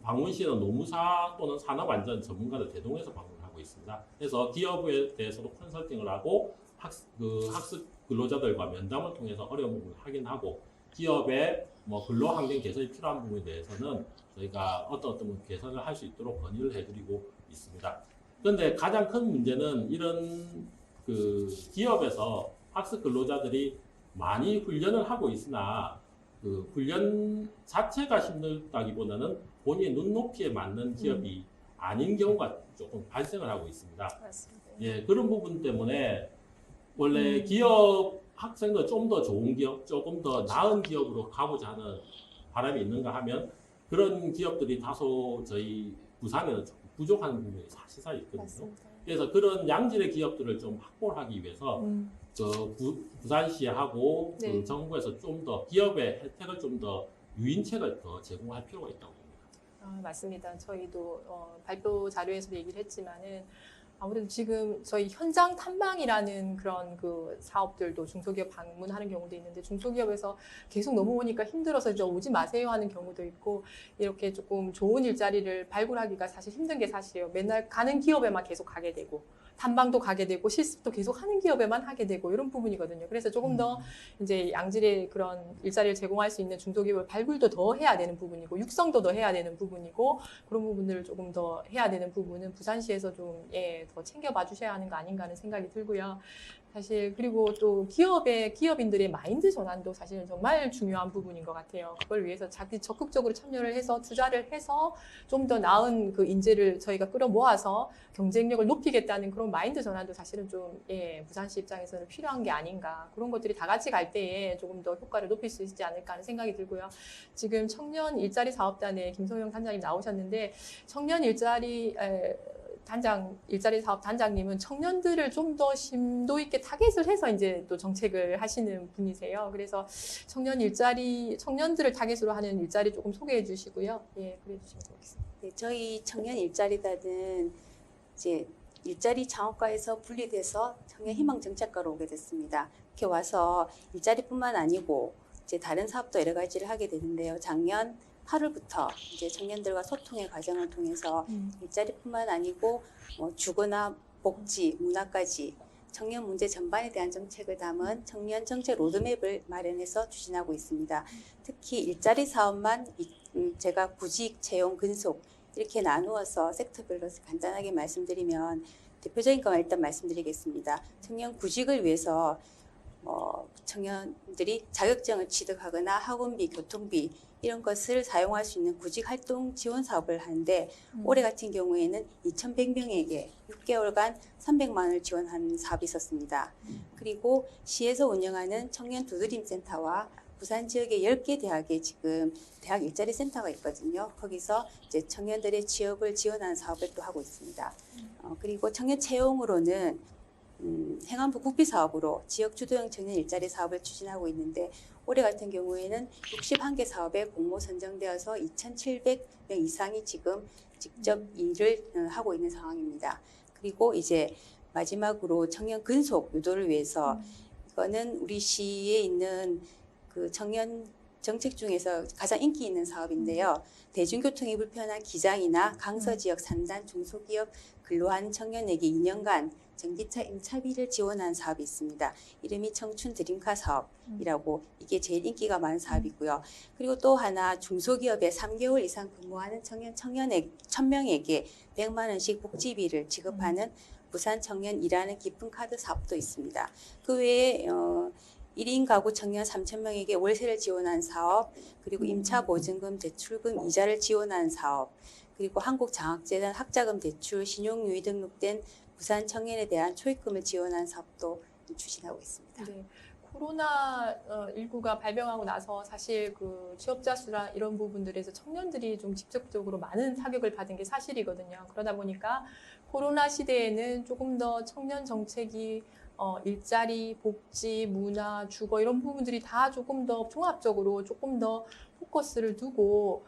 방문 시에는 노무사 또는 산업안전 전문가들 대동해서 방문을 하고 있습니다. 그래서 기업에 대해서도 컨설팅을 하고 학습 근로자들과 면담을 통해서 어려운 부분을 확인하고 기업의 뭐 근로 환경 개선이 필요한 부분에 대해서는 저희가 어떤 개선을 할 수 있도록 건의를 해드리고 있습니다. 그런데 가장 큰 문제는 이런 그 기업에서 학습 근로자들이 많이 훈련을 하고 있으나 그 훈련 자체가 힘들다기보다는 본인의 눈높이에 맞는 기업이 아닌 경우가 조금 발생을 하고 있습니다. 맞습니다. 그런 부분 때문에 원래 기업 학생도 좀 더 좋은 기업, 조금 더 나은 기업으로 가고자 하는 바람이 있는가 하면 그런 기업들이 다소 저희 부산에는 조금 부족한 부분이 사실상 있거든요. 맞습니다. 그래서 그런 양질의 기업들을 좀 확보를 하기 위해서 부산시하고 그 정부에서 좀 더 기업의 혜택을 좀 더 유인책을 더 제공할 필요가 있다고 봅니다. 맞습니다. 저희도 발표 자료에서도 얘기를 했지만은 아무래도 지금 저희 현장 탐방이라는 그런 그 사업들도 중소기업 방문하는 경우도 있는데 중소기업에서 계속 넘어오니까 힘들어서 이제 오지 마세요 하는 경우도 있고 이렇게 조금 좋은 일자리를 발굴하기가 사실 힘든 게 사실이에요. 맨날 가는 기업에만 계속 가게 되고 탐방도 가게 되고 실습도 계속 하는 기업에만 하게 되고 이런 부분이거든요. 그래서 조금 더 이제 양질의 그런 일자리를 제공할 수 있는 중소기업을 발굴도 더 해야 되는 부분이고 육성도 더 해야 되는 부분이고 그런 부분들을 조금 더 해야 되는 부분은 부산시에서 좀 더 챙겨봐 주셔야 하는 거 아닌가 하는 생각이 들고요. 사실 그리고 또 기업인들의 마인드 전환도 사실은 정말 중요한 부분인 것 같아요. 그걸 위해서 자기 적극적으로 참여를 해서 투자를 해서 좀 더 나은 그 인재를 저희가 끌어모아서 경쟁력을 높이겠다는 그런 마인드 전환도 사실은 좀 부산시 입장에서는 필요한 게 아닌가. 그런 것들이 다 같이 갈 때에 조금 더 효과를 높일 수 있지 않을까 하는 생각이 들고요. 지금 청년 일자리 사업단에 김소영 단장님 나오셨는데 청년 일자리 사업 단장님은 청년들을 좀 더 심도 있게 타겟을 해서 이제 또 정책을 하시는 분이세요. 그래서 청년들을 타겟으로 하는 일자리 조금 소개해 주시고요. 그래 주시면 좋겠습니다. 네, 저희 청년 일자리단은 이제 일자리 창업과에서 분리돼서 청년 희망 정책과로 오게 됐습니다. 이렇게 와서 일자리뿐만 아니고 이제 다른 사업도 여러 가지를 하게 되는데요. 작년 8월부터 이제 청년들과 소통의 과정을 통해서 일자리뿐만 아니고 주거나 복지, 문화까지 청년 문제 전반에 대한 정책을 담은 청년 정책 로드맵을 마련해서 추진하고 있습니다. 특히 일자리 사업만 제가 구직, 채용, 근속 이렇게 나누어서 섹터별로 간단하게 말씀드리면 대표적인 것만 일단 말씀드리겠습니다. 청년 구직을 위해서 청년들이 자격증을 취득하거나 학원비, 교통비 이런 것을 사용할 수 있는 구직 활동 지원 사업을 하는데 올해 같은 경우에는 2,100명에게 6개월간 300만 원을 지원한 사업이 있었습니다. 그리고 시에서 운영하는 청년 두드림 센터와 부산 지역의 10개 대학에 지금 대학 일자리 센터가 있거든요. 거기서 이제 청년들의 취업을 지원하는 사업을 또 하고 있습니다. 그리고 청년 채용으로는 행안부 국비 사업으로 지역 주도형 청년 일자리 사업을 추진하고 있는데 올해 같은 경우에는 61개 사업에 공모 선정되어서 2,700명 이상이 지금 직접 일을 하고 있는 상황입니다. 그리고 이제 마지막으로 청년 근속 유도를 위해서 이거는 우리 시에 있는 그 청년 정책 중에서 가장 인기 있는 사업인데요. 대중교통이 불편한 기장이나 강서 지역 산단 중소기업 근로한 청년에게 2년간 전기차 임차비를 지원하는 사업이 있습니다. 이름이 청춘 드림카 사업이라고 이게 제일 인기가 많은 사업이고요. 그리고 또 하나 중소기업에 3개월 이상 근무하는 청년 1,000명에게 100만 원씩 복지비를 지급하는 부산 청년 일하는 깊은 카드 사업도 있습니다. 그 외에 1인 가구 청년 3,000명에게 월세를 지원하는 사업, 그리고 임차 보증금, 대출금, 이자를 지원하는 사업, 그리고 한국장학재단 학자금 대출, 신용유의 등록된 부산 청년에 대한 초입금을 지원하는 사업도 추진하고 있습니다. 네. 코로나19가 발병하고 나서 사실 그 취업자 수나 이런 부분들에서 청년들이 좀 직접적으로 많은 타격을 받은 게 사실이거든요. 그러다 보니까 코로나 시대에는 조금 더 청년 정책이 일자리, 복지, 문화, 주거 이런 부분들이 다 조금 더 종합적으로 조금 더 포커스를 두고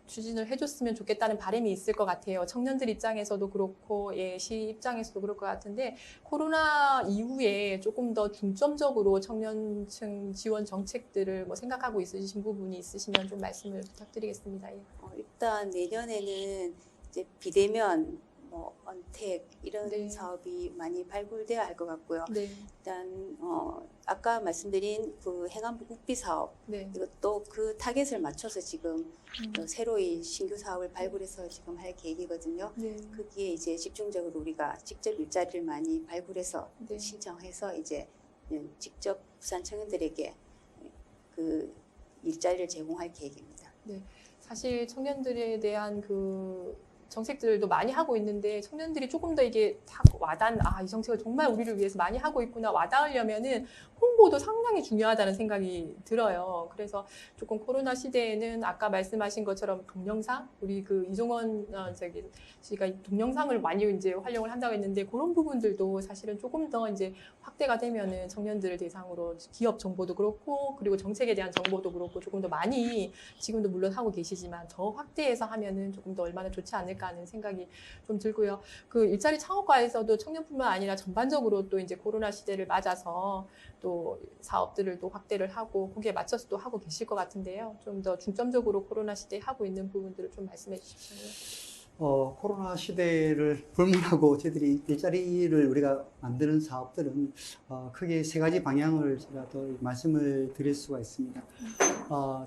추진을 해줬으면 좋겠다는 바람이 있을 것 같아요. 청년들 입장에서도 그렇고 시 입장에서도 그럴 것 같은데 코로나 이후에 조금 더 중점적으로 청년층 지원 정책들을 생각하고 있으신 부분이 있으시면 좀 말씀을 부탁드리겠습니다. 일단 내년에는 이제 비대면 언택 이런 네. 사업이 많이 발굴돼야 할 것 같고요. 네. 일단 아까 말씀드린 그 행안부 국비 사업 네. 이것도 그 타겟을 맞춰서 지금 새로이 신규 사업을 발굴해서 지금 할 계획이거든요. 네. 거기에 이제 집중적으로 우리가 직접 일자리를 많이 발굴해서 네. 신청해서 이제 직접 부산 청년들에게 그 일자리를 제공할 계획입니다. 네. 사실 청년들에 대한 그 정책들도 많이 하고 있는데 청년들이 조금 더 이게 딱 이 정책을 정말 우리를 위해서 많이 하고 있구나 와닿으려면은 홍보도 상당히 중요하다는 생각이 들어요. 그래서 조금 코로나 시대에는 아까 말씀하신 것처럼 동영상, 우리 그 이종원 씨가 동영상을 많이 이제 활용을 한다고 했는데 그런 부분들도 사실은 조금 더 이제 확대가 되면은 청년들을 대상으로 기업 정보도 그렇고 그리고 정책에 대한 정보도 그렇고 조금 더 많이 지금도 물론 하고 계시지만 더 확대해서 하면은 조금 더 얼마나 좋지 않을까 하는 생각이 좀 들고요. 그 일자리 창업과에서도 청년뿐만 아니라 전반적으로 또 이제 코로나 시대를 맞아서 또 사업들을 또 확대를 하고 거기에 맞춰서 또 하고 계실 것 같은데요. 좀 더 중점적으로 코로나 시대에 하고 있는 부분들을 좀 말씀해 주십시오. 코로나 시대를 불문하고 저희들이 일자리를 우리가 만드는 사업들은 크게 세 가지 방향을 제가 또 말씀을 드릴 수가 있습니다.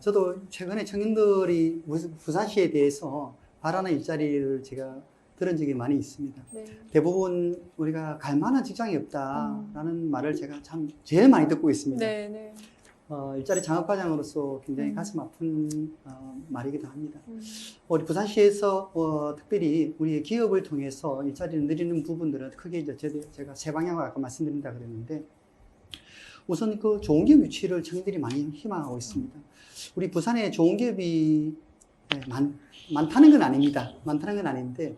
저도 최근에 청년들이 부산시에 대해서 바라는 일자리를 제가 들은 적이 많이 있습니다. 네. 대부분 우리가 갈 만한 직장이 없다라는 말을 제가 참 제일 많이 듣고 있습니다. 네, 네. 일자리 장학과장으로서 굉장히 가슴 아픈 말이기도 합니다. 음. 우리 부산시에서 특별히 우리 기업을 통해서 일자리를 늘리는 부분들은 크게 이제 제가 세 방향을 아까 말씀드린다 그랬는데, 우선 그 좋은 기업 유치를 청년들이 많이 희망하고 있습니다. 우리 부산에 좋은 기업이 많다는 건 아닙니다. 많다는 건 아닌데,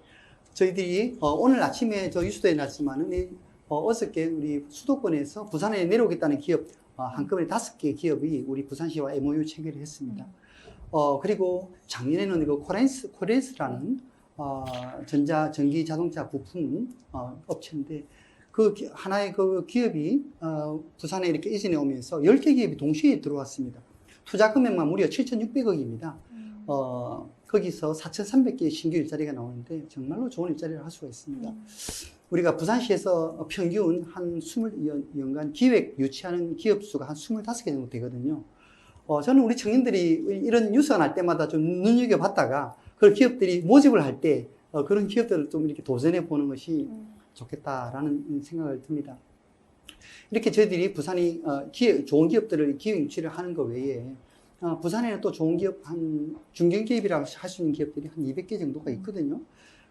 저희들이 오늘 아침에 저 뉴스에 났지만은 어저께 우리 수도권에서 부산에 내려오겠다는 기업 한꺼번에 5개 기업이 우리 부산시와 MOU 체결을 했습니다. 그리고 작년에는 그 코렌스라는 전기 자동차 부품 업체인데, 그 하나의 그 기업이 부산에 이렇게 이전해 오면서 10개 기업이 동시에 들어왔습니다. 투자 금액만 무려 7,600억입니다. 거기서 4,300개의 신규 일자리가 나오는데 정말로 좋은 일자리를 할 수가 있습니다. 우리가 부산시에서 평균 한 20년간 기획 유치하는 기업 수가 한 25개 정도 되거든요. 저는 우리 청년들이 이런 뉴스가 날 때마다 좀 눈여겨봤다가 그 기업들이 모집을 할 때 그런 기업들을 좀 이렇게 도전해 보는 것이 좋겠다라는 생각을 듭니다. 이렇게 저희들이 부산이 좋은 기업들을 기획 유치를 하는 것 외에 부산에는 또 좋은 기업, 한 중견기업이라고 할 수 있는 기업들이 한 200개 정도가 있거든요.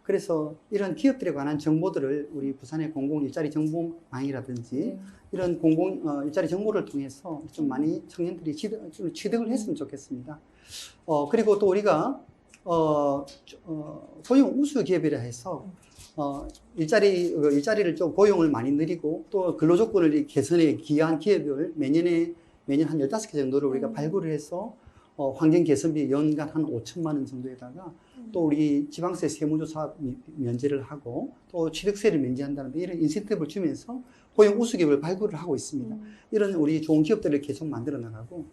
그래서 이런 기업들에 관한 정보들을 우리 부산의 공공 일자리 정보망이라든지 이런 공공 일자리 정보를 통해서 좀 많이 청년들이 취득을 했으면 좋겠습니다. 그리고 또 우리가 고용 우수 기업이라 해서 일자리를 좀 고용을 많이 늘리고 또 근로조건을 개선에 기여한 기업을 매년 한 15개 정도를 우리가 발굴을 해서 환경 개선비 연간 한 5천만 원 정도에다가 또 우리 지방세 세무조사 면제를 하고 또 취득세를 면제한다는 이런 인센티브를 주면서 고용 우수 기업을 발굴을 하고 있습니다. 이런 우리 좋은 기업들을 계속 만들어 나가고,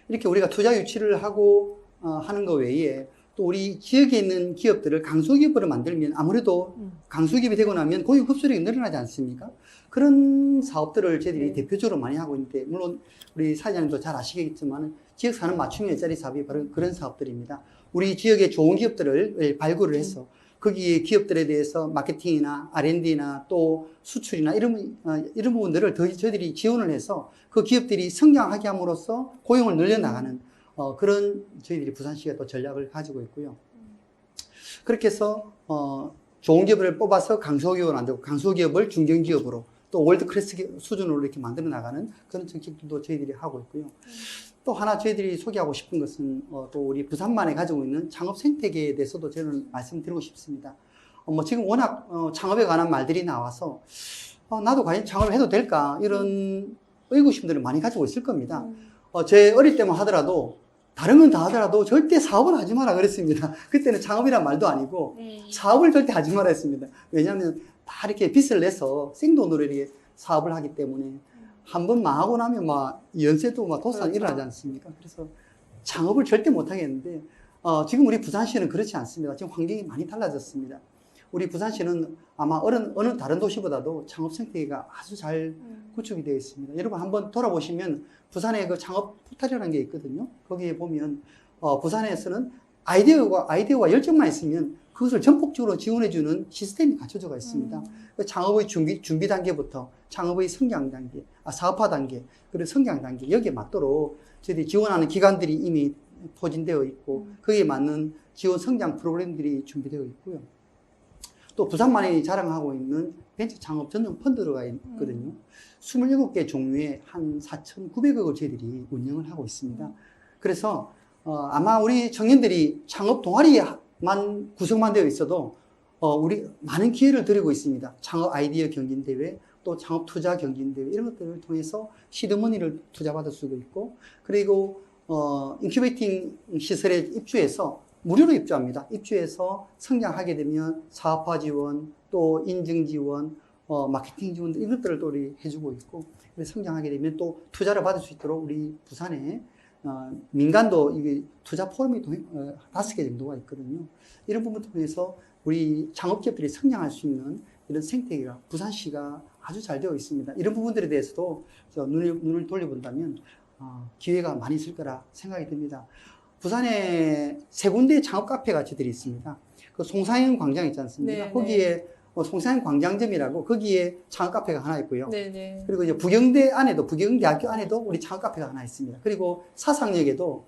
이렇게 우리가 투자 유치를 하고 하는 것 외에 또 우리 지역에 있는 기업들을 강소기업으로 만들면 아무래도 강소기업이 되고 나면 고용 흡수력이 늘어나지 않습니까? 그런 사업들을 저희들이 대표적으로 많이 하고 있는데, 물론 우리 사장님도 잘 아시겠지만 지역 산업 맞춤 일자리 사업이 바로 그런 사업들입니다. 우리 지역의 좋은 기업들을 발굴을 해서 거기에 기업들에 대해서 마케팅이나 R&D나 또 수출이나 이런 부분들을 저희들이 지원을 해서 그 기업들이 성장하게 함으로써 고용을 늘려나가는 그런 저희들이 부산시가 또 전략을 가지고 있고요. 그렇게 해서 좋은 기업을 뽑아서 강소기업을 만들고 강소기업을 중견기업으로 또 월드클래스 수준으로 이렇게 만들어 나가는 그런 정책들도 저희들이 하고 있고요. 또 하나 저희들이 소개하고 싶은 것은 또 우리 부산만에 가지고 있는 창업 생태계에 대해서도 저는 말씀드리고 싶습니다. 지금 워낙 창업에 관한 말들이 나와서 나도 과연 창업을 해도 될까 이런 의구심들을 많이 가지고 있을 겁니다. 제 어릴 때만 하더라도 다른 건 다 하더라도 절대 사업을 하지 마라 그랬습니다. 그때는 창업이란 말도 아니고 사업을 절대 하지 마라 했습니다. 왜냐하면 다 이렇게 빚을 내서 생돈으로 이렇게 사업을 하기 때문에 한번 망하고 나면 막 연쇄도 막 도산 일어나지 않습니까? 그래서 창업을 절대 못 하겠는데 지금 우리 부산시는 그렇지 않습니다. 지금 환경이 많이 달라졌습니다. 우리 부산시는 아마 어느 다른 도시보다도 창업 생태계가 아주 잘 구축이 되어 있습니다. 여러분 한번 돌아보시면 부산에 그 창업 포탈이라는 게 있거든요. 거기에 보면 부산에서는 아이디어와 열정만 있으면 그것을 전폭적으로 지원해주는 시스템이 갖춰져 있습니다. 창업의 준비 단계부터 창업의 성장 단계, 사업화 단계, 그리고 성장 단계 여기에 맞도록 저희들이 지원하는 기관들이 이미 포진되어 있고 거기에 맞는 지원 성장 프로그램들이 준비되어 있고요. 또 부산만이 자랑하고 있는 벤처 창업 전용 펀드가 있거든요. 27개 종류의 한 4,900억을 저희들이 운영을 하고 있습니다. 그래서 아마 우리 청년들이 창업 동아리만 구성만 되어 있어도 우리 많은 기회를 드리고 있습니다. 창업 아이디어 경진대회, 또 창업 투자 경진대회 이런 것들을 통해서 시드머니를 투자받을 수도 있고, 그리고 인큐베이팅 시설에 입주해서 무료로 입주합니다. 입주해서 성장하게 되면 사업화 지원, 또 인증 지원, 마케팅 지원 이런 것들을 또 우리 해주고 있고, 성장하게 되면 또 투자를 받을 수 있도록 우리 부산에 민간도 이게 투자 포럼이 5개 정도가 있거든요. 이런 부분을 통해서 우리 창업기업들이 성장할 수 있는 이런 생태계가 부산시가 아주 잘 되어 있습니다. 이런 부분들에 대해서도 눈을 돌려본다면 기회가 많이 있을 거라 생각이 듭니다. 부산에 세 군데 창업 카페 가치들이 있습니다. 그 송사현 광장 있지 않습니까? 네, 거기에 송사현 광장점이라고 거기에 창업 카페가 하나 있고요. 네네. 그리고 이제 부경대 안에도 부경대학교 안에도 우리 창업 카페가 하나 있습니다. 그리고 사상역에도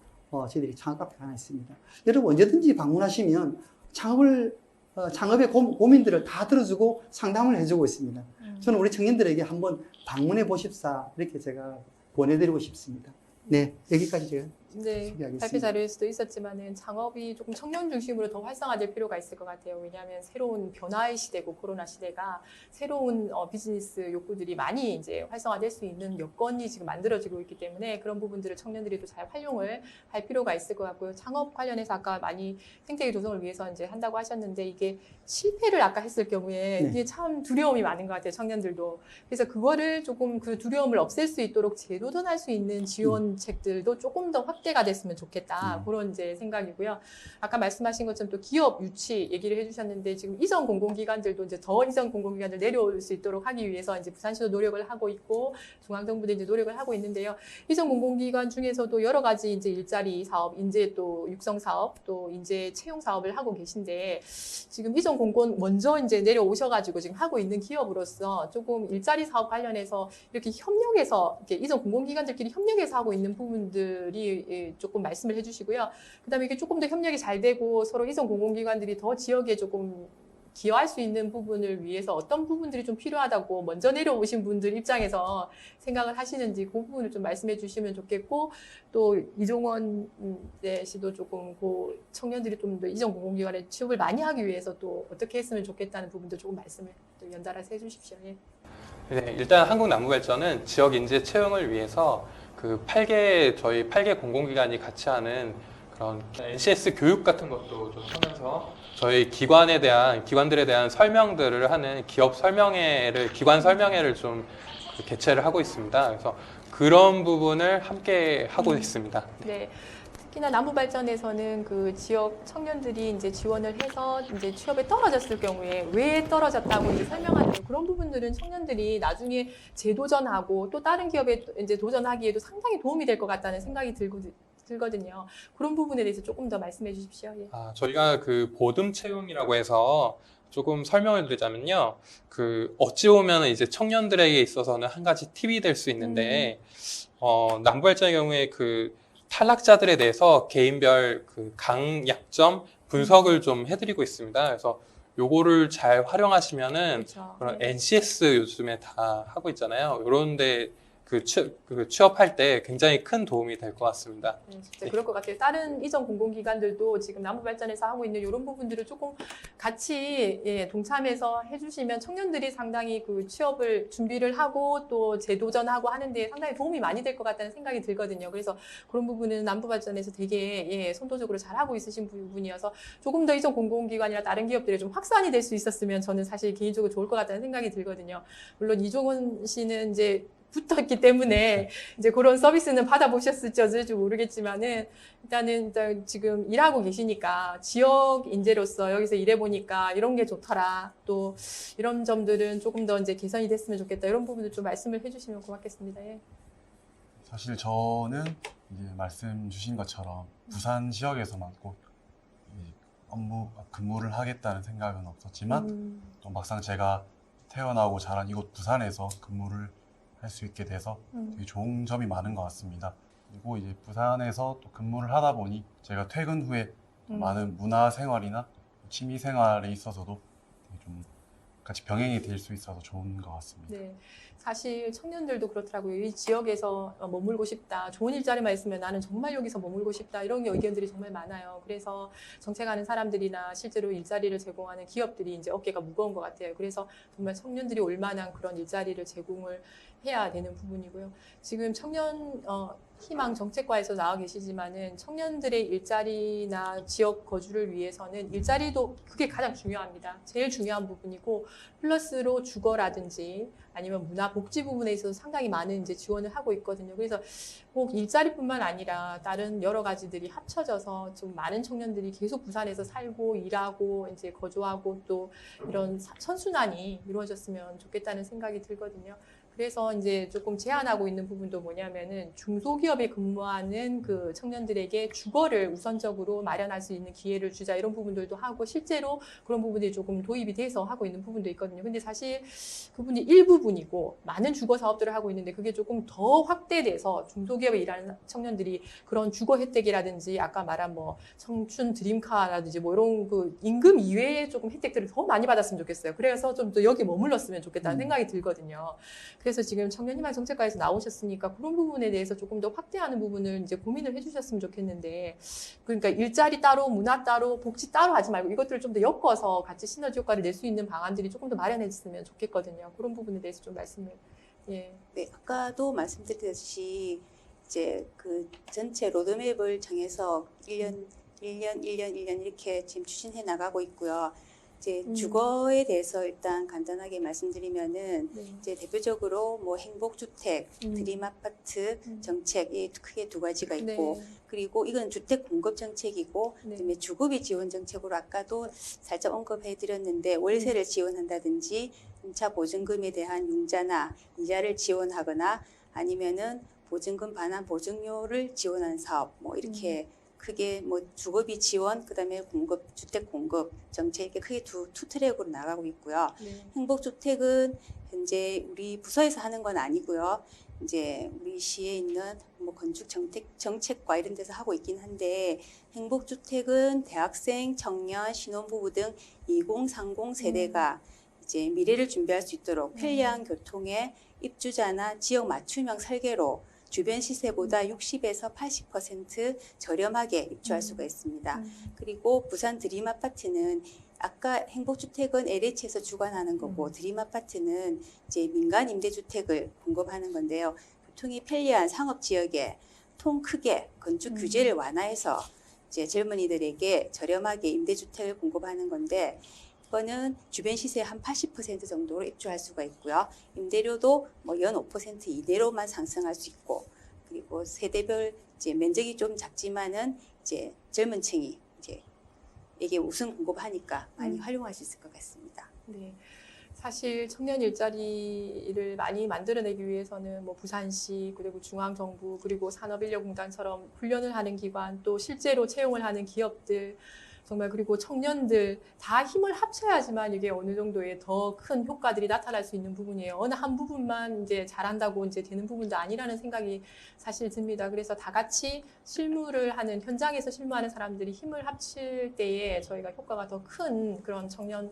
저희들이 창업 카페가 하나 있습니다. 여러분 언제든지 방문하시면 창업의 고민들을 다 들어주고 상담을 해주고 있습니다. 저는 우리 청년들에게 한번 방문해 보십사 이렇게 제가 권해드리고 싶습니다. 네, 여기까지 제가 네, 소개하겠습니다. 발표 자료에서도 있었지만은 창업이 조금 청년 중심으로 더 활성화될 필요가 있을 것 같아요. 왜냐하면 새로운 변화의 시대고 코로나 시대가 새로운 비즈니스 욕구들이 많이 이제 활성화될 수 있는 여건이 지금 만들어지고 있기 때문에 그런 부분들을 청년들이 또 잘 활용을 할 필요가 있을 것 같고요. 창업 관련해서 아까 많이 생태계 조성을 위해서 이제 한다고 하셨는데 이게 실패를 아까 했을 경우에 네. 이게 참 두려움이 많은 것 같아요. 청년들도. 그래서 그거를 조금 그 두려움을 없앨 수 있도록 재도전할 수 있는 지원책들도 조금 더 확대가 됐으면 좋겠다. 그런 이제 생각이고요. 아까 말씀하신 것처럼 또 기업 유치 얘기를 해주셨는데 지금 이전 공공기관들도 이제 더 이전 공공기관들 내려올 수 있도록 하기 위해서 이제 부산시도 노력을 하고 있고 중앙정부도 이제 노력을 하고 있는데요. 이전 공공기관 중에서도 여러 가지 이제 일자리 사업, 인재 또 육성 사업, 또 인재 채용 사업을 하고 계신데 지금 이전 공공 먼저 이제 내려오셔가지고 지금 하고 있는 기업으로서 조금 일자리 사업 관련해서 이렇게 협력해서 이렇게 이전 공공기관들끼리 협력해서 하고 있는 부분들이 조금 말씀을 해주시고요. 그다음에 이게 조금 더 협력이 잘 되고 서로 이전 공공기관들이 더 지역에 조금 기여할 수 있는 부분을 위해서 어떤 부분들이 좀 필요하다고 먼저 내려오신 분들 입장에서 생각을 하시는지 그 부분을 좀 말씀해 주시면 좋겠고 또 이종원 씨도 조금 그 청년들이 좀 더 이전 공공기관에 취업을 많이 하기 위해서 또 어떻게 했으면 좋겠다는 부분도 조금 말씀을 또 연달아서 해주십시오. 예. 네, 일단 한국남부발전은 지역 인재 채용을 위해서 저희 8개 공공기관이 같이 하는 그런 NCS 교육 같은 것도 좀 하면서 저희 기관들에 대한 설명들을 하는 기관 설명회를 좀 개최를 하고 있습니다. 그래서 그런 부분을 함께 하고 있습니다. 네. 특히나 남부발전에서는 그 지역 청년들이 이제 지원을 해서 이제 취업에 떨어졌을 경우에 왜 떨어졌다고 이제 설명하는 그런 부분들은 청년들이 나중에 재도전하고 또 다른 기업에 이제 도전하기에도 상당히 도움이 될 것 같다는 생각이 들거든요. 그런 부분에 대해서 조금 더 말씀해 주십시오. 예. 저희가 그 보듬 채용이라고 해서 조금 설명을 드리자면요. 어찌 보면 이제 청년들에게 있어서는 한 가지 팁이 될 수 있는데, 남부발전의 경우에 탈락자들에 대해서 개인별 강약점 분석을 좀 해드리고 있습니다. 그래서 요거를 잘 활용하시면은 그렇죠. 그런 네. NCS 요즘에 다 하고 있잖아요. 요런데 취업할 때 굉장히 큰 도움이 될 것 같습니다. 진짜 그럴 것 같아요. 다른 이전 공공기관들도 지금 남부발전에서 하고 있는 이런 부분들을 조금 같이 동참해서 해주시면 청년들이 상당히 그 취업을 준비를 하고 또 재도전하고 하는데 상당히 도움이 많이 될 것 같다는 생각이 들거든요. 그래서 그런 부분은 남부발전에서 되게 손도적으로 잘하고 있으신 부분이어서 조금 더 이전 공공기관이나 다른 기업들에 좀 확산이 될 수 있었으면 저는 사실 개인적으로 좋을 것 같다는 생각이 들거든요. 물론 이종원 씨는 이제 붙었기 때문에 이제 그런 서비스는 받아보셨을지 어쩔지 모르겠지만은 일단 지금 일하고 계시니까 지역 인재로서 여기서 일해보니까 이런 게 좋더라. 또 이런 점들은 조금 더 이제 개선이 됐으면 좋겠다. 이런 부분을 좀 말씀을 해주시면 고맙겠습니다. 예. 사실 저는 이제 말씀 주신 것처럼 부산 지역에서만 꼭 근무를 하겠다는 생각은 없었지만 또 막상 제가 태어나고 자란 이곳 부산에서 근무를 할 수 있게 돼서 되게 좋은 점이 많은 것 같습니다. 그리고 이제 부산에서 또 근무를 하다 보니 제가 퇴근 후에 많은 문화 생활이나 취미 생활에 있어서도 되게 좀 같이 병행이 될 수 있어서 좋은 것 같습니다. 네. 사실 청년들도 그렇더라고요. 이 지역에서 머물고 싶다. 좋은 일자리만 있으면 나는 정말 여기서 머물고 싶다. 이런 의견들이 정말 많아요. 그래서 정책하는 사람들이나 실제로 일자리를 제공하는 기업들이 이제 어깨가 무거운 것 같아요. 그래서 정말 청년들이 올만한 그런 일자리를 제공을 해야 되는 부분이고요. 지금 청년 희망 정책과에서 나와 계시지만은 청년들의 일자리나 지역 거주를 위해서는 일자리도 그게 가장 중요합니다. 제일 중요한 부분이고 플러스로 주거라든지 아니면 문화 복지 부분에 있어서 상당히 많은 이제 지원을 하고 있거든요. 그래서 꼭 일자리뿐만 아니라 다른 여러 가지들이 합쳐져서 좀 많은 청년들이 계속 부산에서 살고 일하고 이제 거주하고 또 이런 선순환이 이루어졌으면 좋겠다는 생각이 들거든요. 그래서 이제 조금 제안하고 있는 부분도 뭐냐면은 중소기업에 근무하는 그 청년들에게 주거를 우선적으로 마련할 수 있는 기회를 주자 이런 부분들도 하고 실제로 그런 부분들이 조금 도입이 돼서 하고 있는 부분도 있거든요. 근데 사실 그분이 일부분이고 많은 주거 사업들을 하고 있는데 그게 조금 더 확대돼서 중소기업에 일하는 청년들이 그런 주거 혜택이라든지 아까 말한 뭐 청춘 드림카라든지 뭐 이런 그 임금 이외의 조금 혜택들을 더 많이 받았으면 좋겠어요. 그래서 좀 더 여기 머물렀으면 좋겠다는 생각이 들거든요. 그래서 지금 청년희망 정책과에서 나오셨으니까 그런 부분에 대해서 조금 더 확대하는 부분을 이제 고민을 해주셨으면 좋겠는데, 그러니까 일자리 따로, 문화 따로, 복지 따로 하지 말고 이것들을 좀 더 엮어서 같이 시너지 효과를 낼 수 있는 방안들이 조금 더 마련해졌으면 좋겠거든요. 그런 부분에 대해서 좀 말씀을. 예. 네, 아까도 말씀드렸듯이 이제 그 전체 로드맵을 정해서 1년 이렇게 지금 추진해 나가고 있고요. 이제 주거에 대해서 일단 간단하게 말씀드리면은 네. 이제 대표적으로 뭐 행복주택, 드림 아파트 정책이 크게 두 가지가 있고, 네. 그리고 이건 주택 공급 정책이고, 네. 그다음에 주거비 지원 정책으로 아까도 살짝 언급해 드렸는데 월세를 지원한다든지 임차 보증금에 대한 융자나 이자를 지원하거나 아니면은 보증금 반환 보증료를 지원하는 사업 뭐 이렇게 크게 뭐 주거비 지원 그다음에 공급 주택 공급 정책 이렇게 크게 투 트랙으로 나가고 있고요. 네. 행복주택은 현재 우리 부서에서 하는 건 아니고요. 이제 우리 시에 있는 뭐 건축 정책과 이런 데서 하고 있긴 한데 행복주택은 대학생, 청년, 신혼부부 등 2030 세대가 이제 미래를 준비할 수 있도록 편리한 교통에 입주자나 지역 맞춤형 설계로 주변 시세보다 60에서 80% 저렴하게 입주할 수가 있습니다. 그리고 부산 드림 아파트는 아까 행복주택은 LH에서 주관하는 거고 드림 아파트는 이제 민간 임대주택을 공급하는 건데요. 교통이 편리한 상업 지역에 통 크게 건축 규제를 완화해서 이제 젊은이들에게 저렴하게 임대주택을 공급하는 건데 이거는 주변 시세 한 80% 정도로 입주할 수가 있고요. 임대료도 뭐 연 5% 이내로만 상승할 수 있고, 그리고 세대별 이제 면적이 좀 작지만은 이제 젊은 층이 이제 이게 우선 공급하니까 많이 활용할 수 있을 것 같습니다. 네. 사실 청년 일자리를 많이 만들어내기 위해서는 뭐 부산시 그리고 중앙정부 그리고 산업인력공단처럼 훈련을 하는 기관 또 실제로 채용을 하는 기업들 정말 그리고 청년들 다 힘을 합쳐야지만 이게 어느 정도의 더 큰 효과들이 나타날 수 있는 부분이에요. 어느 한 부분만 이제 잘한다고 이제 되는 부분도 아니라는 생각이 사실 듭니다. 그래서 다 같이 실무를 하는 현장에서 실무하는 사람들이 힘을 합칠 때에 저희가 효과가 더 큰 그런 청년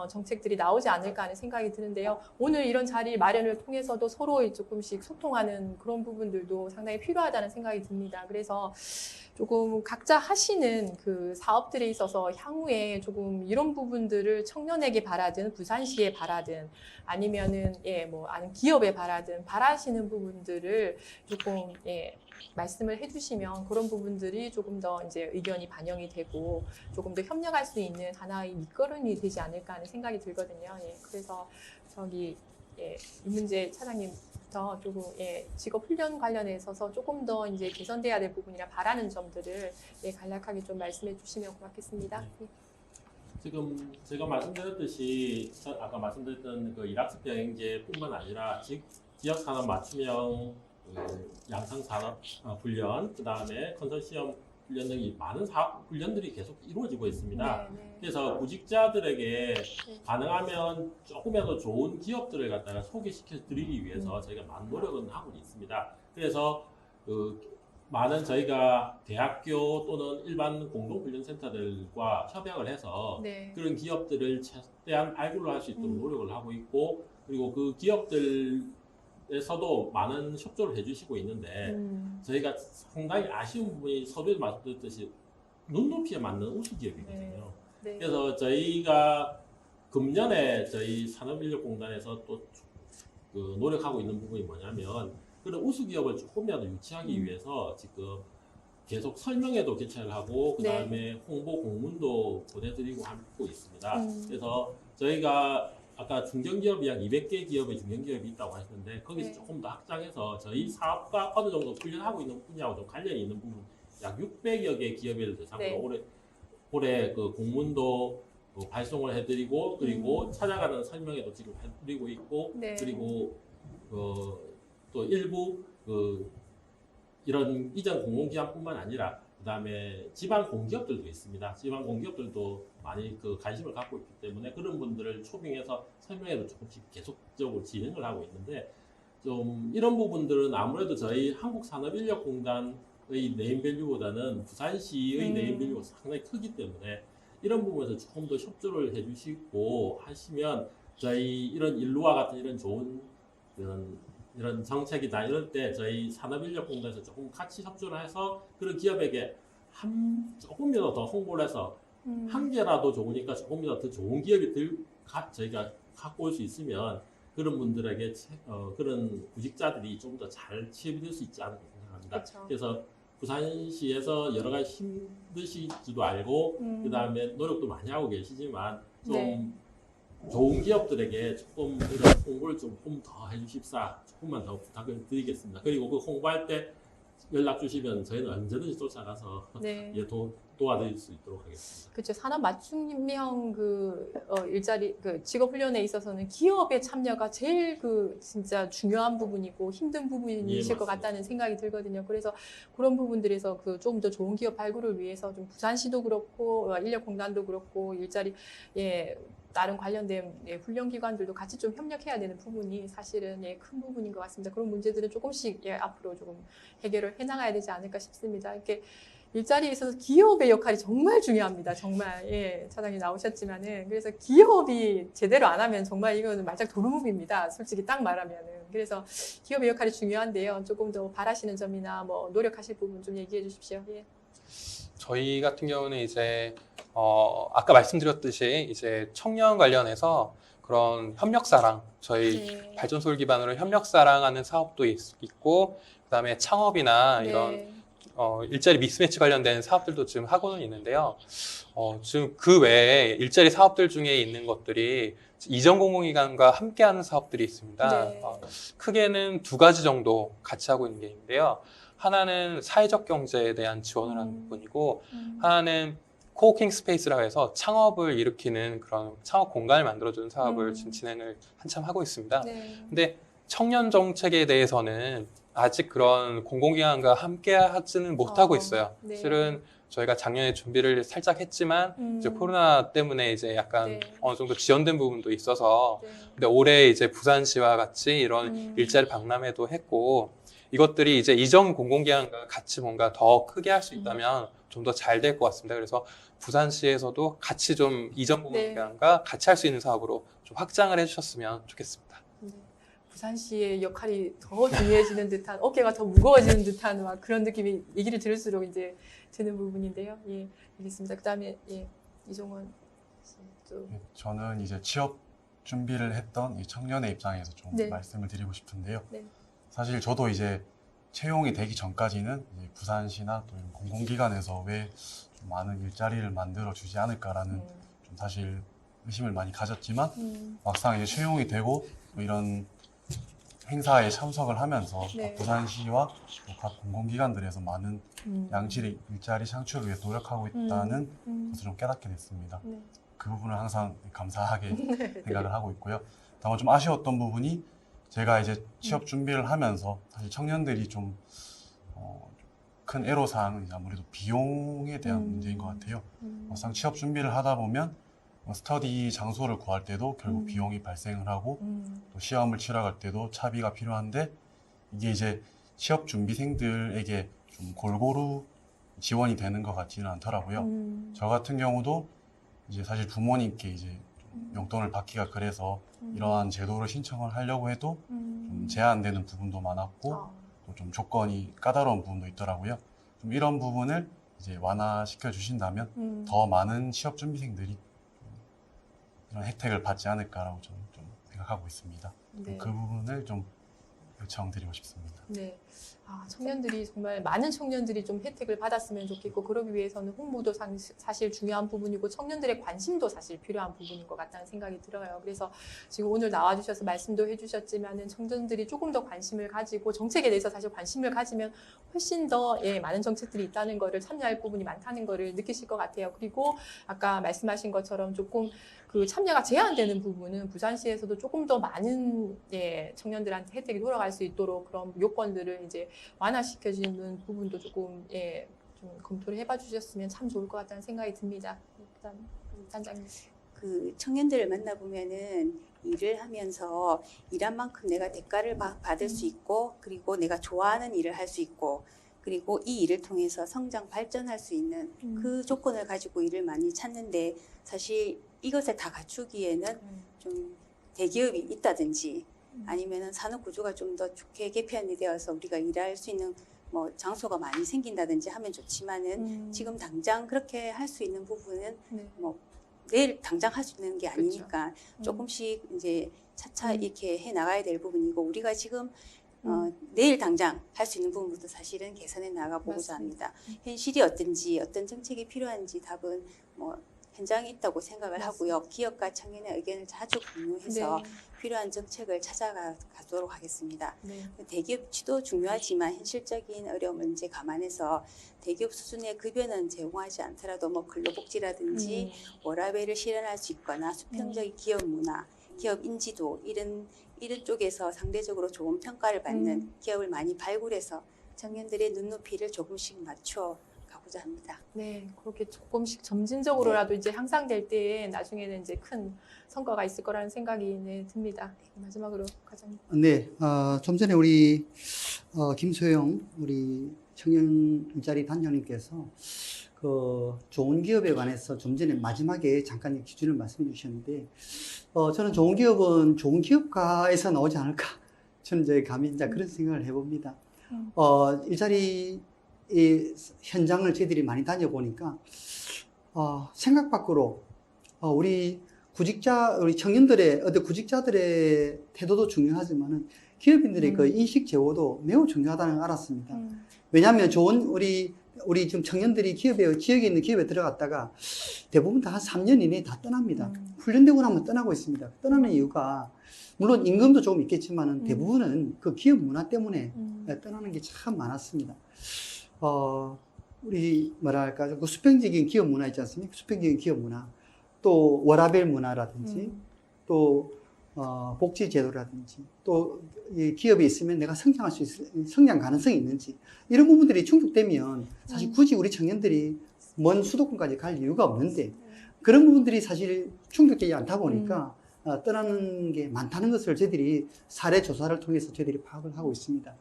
정책들이 나오지 않을까 하는 생각이 드는데요. 오늘 이런 자리 마련을 통해서도 서로 조금씩 소통하는 그런 부분들도 상당히 필요하다는 생각이 듭니다. 그래서 조금 각자 하시는 그 사업들에 있어서 향후에 조금 이런 부분들을 청년에게 바라든 부산시에 바라든 아니면은 뭐 아는 기업에 바라든 바라시는 부분들을 조금 말씀을 해주시면 그런 부분들이 조금 더 이제 의견이 반영이 되고 조금 더 협력할 수 있는 하나의 밑거름이 되지 않을까 하는 생각이 들거든요. 그래서 저기 이문재 차장님부터 조금 직업 훈련 관련해 있어서 조금 더 이제 개선돼야 될 부분이나 바라는 점들을 간략하게 좀 말씀해 주시면 고맙겠습니다. 지금 제가 말씀드렸듯이 아까 말씀드렸던 그 일학습 병행제뿐만 아니라 지역 산업 맞춤형 양성 산업 훈련, 그 다음에 컨소시엄 훈련 등이 많은 훈련들이 계속 이루어지고 있습니다. 네. 그래서 구직자들에게 가능하면 조금이라도 좋은 기업들을 갖다가 소개시켜 드리기 위해서 저희가 많은 노력은 하고 있습니다. 그래서 많은 저희가 대학교 또는 일반 공동훈련센터들과 협약을 해서 그런 기업들을 최대한 발굴을 할 수 있도록 노력을 하고 있고, 그리고 그 기업들에서도 많은 협조를 해주시고 있는데 저희가 상당히 아쉬운 부분이 서두에 말씀드렸듯이 눈높이에 맞는 우수기업이거든요. 그래서 저희가 금년에 저희 산업인력공단에서 또 노력하고 있는 부분이 뭐냐면 그런 우수기업을 조금이라도 유치하기 위해서 지금 계속 설명회도 개최를 하고 그 다음에 홍보 공문도 보내드리고 하고 있습니다. 그래서 저희가 아까 중견기업이 약 200개 기업의 중견기업이 있다고 하셨는데 거기서 조금 더 확장해서 저희 사업과 어느 정도 훈련하고 있는 분야하고 좀 관련이 있는 부분 약 600여 개 기업을 대상으로 올해 그 공문도 발송을 해드리고 그리고 찾아가는 설명회도 지금 해드리고 있고 그리고 또 일부 이런 이전 공공기관뿐만 아니라 그다음에 지방 공기업들도 있습니다. 지방 공기업들도 많이 관심을 갖고 있기 때문에 그런 분들을 초빙해서 설명회도 조금씩 계속적으로 진행을 하고 있는데 좀 이런 부분들은 아무래도 저희 한국산업인력공단의 네임밸류보다는 부산시의 네임밸류가 상당히 크기 때문에 이런 부분에서 조금 더 협조를 해주시고 하시면 저희 이런 일루와 같은 이런 좋은 이런 정책이다 이럴 때 저희 산업인력공단에서 조금 같이 협조를 해서 그런 기업에게 조금이라도 더 홍보를 해서 한 개라도 좋으니까 조금이라도 더 좋은 기업이 저희가 갖고 올 수 있으면 그런 분들에게 그런 구직자들이 좀 더 잘 취업이 될 수 있지 않을까 생각합니다. 그쵸. 그래서 부산시에서 여러 가지 힘드시지도 알고 그다음에 노력도 많이 하고 계시지만 좀 네. 좋은 기업들에게 조금 이런 홍보를 조금 더 해주십사 조금만 더 부탁을 드리겠습니다. 그리고 그 홍보할 때 연락 주시면 저희는 언제든지 쫓아가서 네. 예, 도와드릴 수 있도록 하겠습니다. 그렇죠. 산업 맞춤형 일자리 직업 훈련에 있어서는 기업의 참여가 제일 진짜 중요한 부분이고 힘든 부분이실 것 맞습니다. 같다는 생각이 들거든요. 그래서 그런 부분들에서 조금 더 좋은 기업 발굴을 위해서 좀 부산시도 그렇고 인력공단도 그렇고 일자리 다른 관련된 훈련기관들도 같이 좀 협력해야 되는 부분이 사실은 큰 부분인 것 같습니다. 그런 문제들은 조금씩 앞으로 조금 해결을 해나가야 되지 않을까 싶습니다. 이렇게 일자리에 있어서 기업의 역할이 정말 중요합니다. 정말 차장님 나오셨지만은 그래서 기업이 제대로 안 하면 정말 이거는 말짝 도루묵입니다. 솔직히 딱 말하면은 그래서 기업의 역할이 중요한데요. 조금 더 바라시는 점이나 뭐 노력하실 부분 좀 얘기해 주십시오. 예. 저희 같은 경우는 이제 아까 말씀드렸듯이 이제 청년 관련해서 그런 협력사랑 저희 네. 발전소를 기반으로 협력사랑하는 사업도 있고 그다음에 창업이나 이런 일자리 미스매치 관련된 사업들도 지금 하고는 있는데요. 지금 그 외에 일자리 사업들 중에 있는 것들이 이전 공공기관과 함께하는 사업들이 있습니다. 네. 크게는 두 가지 정도 같이 하고 있는 게 있는데요. 하나는 사회적 경제에 대한 지원을 하는 부분이고 하나는 코워킹 스페이스라고 해서 창업을 일으키는 그런 창업 공간을 만들어주는 사업을 지금 진행을 한참 하고 있습니다. 네. 근데 청년 정책에 대해서는 아직 그런 공공기관과 함께 하지는 못하고 있어요. 네. 실은 저희가 작년에 준비를 살짝 했지만 이제 코로나 때문에 이제 약간 네. 어느 정도 지연된 부분도 있어서 네. 근데 올해 이제 부산시와 같이 이런 일자리 박람회도 했고 이것들이 이제 이전 공공기관과 같이 뭔가 더 크게 할 수 있다면 좀 더 잘 될 것 같습니다. 그래서 부산시에서도 같이 좀 이전 공공기관과 같이 할 수 있는 사업으로 좀 확장을 해주셨으면 좋겠습니다. 네. 부산시의 역할이 더 중요해지는 듯한 어깨가 더 무거워지는 듯한 막 그런 느낌이 얘기를 들을수록 이제 드는 부분인데요. 예, 알겠습니다. 그다음에 이종원 씨 또. 저는 이제 취업 준비를 했던 이 청년의 입장에서 좀 네. 말씀을 드리고 싶은데요. 네. 사실 저도 이제 채용이 되기 전까지는 이제 부산시나 또 이런 공공기관에서 왜 좀 많은 일자리를 만들어 주지 않을까라는 좀 사실 의심을 많이 가졌지만 막상 이제 채용이 되고 뭐 이런 행사에 참석을 하면서 네. 부산시와 또 각 공공기관들에서 많은 양질의 일자리 창출을 위해 노력하고 있다는 것을 좀 깨닫게 됐습니다. 네. 그 부분을 항상 감사하게 네. 생각을 하고 있고요. 다만 좀 아쉬웠던 부분이 제가 이제 취업 준비를 하면서 사실 청년들이 좀 큰 애로사항은 이제 아무래도 비용에 대한 문제인 것 같아요. 막상 취업 준비를 하다 보면 스터디 장소를 구할 때도 결국 비용이 발생을 하고 또 시험을 치러 갈 때도 차비가 필요한데 이게 이제 취업 준비생들에게 좀 골고루 지원이 되는 것 같지는 않더라고요. 저 같은 경우도 이제 사실 부모님께 이제 용돈을 받기가 그래서 이러한 제도를 신청을 하려고 해도 좀 제한되는 부분도 많았고 또 좀 조건이 까다로운 부분도 있더라고요. 좀 이런 부분을 이제 완화시켜 주신다면 더 많은 취업 준비생들이 이런 혜택을 받지 않을까라고 저는 좀 생각하고 있습니다. 네. 그 부분을 좀 요청드리고 싶습니다. 네. 청년들이 정말 많은 청년들이 좀 혜택을 받았으면 좋겠고 그러기 위해서는 홍보도 사실 중요한 부분이고 청년들의 관심도 사실 필요한 부분인 것 같다는 생각이 들어요. 그래서 지금 오늘 나와주셔서 말씀도 해주셨지만은 청년들이 조금 더 관심을 가지고 정책에 대해서 사실 관심을 가지면 훨씬 더 많은 정책들이 있다는 거를 참여할 부분이 많다는 거를 느끼실 것 같아요. 그리고 아까 말씀하신 것처럼 조금 그 참여가 제한되는 부분은 부산시에서도 조금 더 많은 청년들한테 혜택이 돌아갈 수 있도록 그런 요건들을 이제 완화시켜주는 부분도 조금 좀 검토를 해봐 주셨으면 참 좋을 것 같다는 생각이 듭니다. 일단 단장님. 그 청년들을 만나보면은 일을 하면서 일한 만큼 내가 대가를 받을 수 있고 그리고 내가 좋아하는 일을 할 수 있고 그리고 이 일을 통해서 성장 발전할 수 있는 그 조건을 가지고 일을 많이 찾는데 사실 이것을 다 갖추기에는 좀 대기업이 있다든지 아니면은 산업 구조가 좀 더 좋게 개편이 되어서 우리가 일할 수 있는 뭐 장소가 많이 생긴다든지 하면 좋지만은 지금 당장 그렇게 할 수 있는 부분은 뭐 내일 당장 할 수 있는 게 아니니까 조금씩 이제 차차 이렇게 해 나가야 될 부분이고 우리가 지금 내일 당장 할 수 있는 부분부터 사실은 개선해 나가보고자 합니다. 현실이 어떤지 어떤 정책이 필요한지 답은 뭐 현장에 있다고 생각을 맞습니다. 하고요. 기업과 청년의 의견을 자주 공유해서 필요한 정책을 찾아가도록 하겠습니다. 대기업 취도 중요하지만 현실적인 어려움을 이제 감안해서 대기업 수준의 급여는 제공하지 않더라도 뭐 근로복지라든지 워라밸을 실현할 수 있거나 수평적인 기업 문화, 기업 인지도 이런 쪽에서 상대적으로 좋은 평가를 받는 기업을 많이 발굴해서 청년들의 눈높이를 조금씩 맞춰 가고자 합니다. 네, 그렇게 조금씩 점진적으로라도 이제 향상될 때에 나중에는 이제 큰 성과가 있을 거라는 생각이 듭니다. 마지막으로 과장님. 네, 좀 전에 우리 김소영 우리 청년 일자리 단장님께서 그 좋은 기업에 관해서 좀 전에 마지막에 잠깐 기준을 말씀해 주셨는데 저는 좋은 기업은 좋은 기업가에서 나오지 않을까 저는 이제 감히 이제 그런 생각을 해봅니다. 일자리 이 현장을 저희들이 많이 다녀보니까 생각 밖으로 우리 청년들의 어떤 구직자들의 태도도 중요하지만은 기업인들의 그 인식 제고도 매우 중요하다는 걸 알았습니다. 왜냐하면 좋은 우리 지금 청년들이 지역에 있는 기업에 들어갔다가 대부분 다 한 3년 이내에 다 떠납니다. 훈련되고 나면 떠나고 있습니다. 떠나는 이유가 물론 임금도 조금 있겠지만은 대부분은 그 기업 문화 때문에 떠나는 게 참 많았습니다. 우리 뭐랄까 그 수평적인 기업 문화 있지 않습니까? 수평적인 기업 문화, 또 워라밸 문화라든지, 또 복지 제도라든지, 또 이 기업에 있으면 내가 성장할 수 성장 가능성이 있는지 이런 부분들이 충족되면 사실 굳이 우리 청년들이 먼 수도권까지 갈 이유가 없는데 그런 부분들이 사실 충족되지 않다 보니까 떠나는 게 많다는 것을 저희들이 사례 조사를 통해서 저희들이 파악을 하고 있습니다.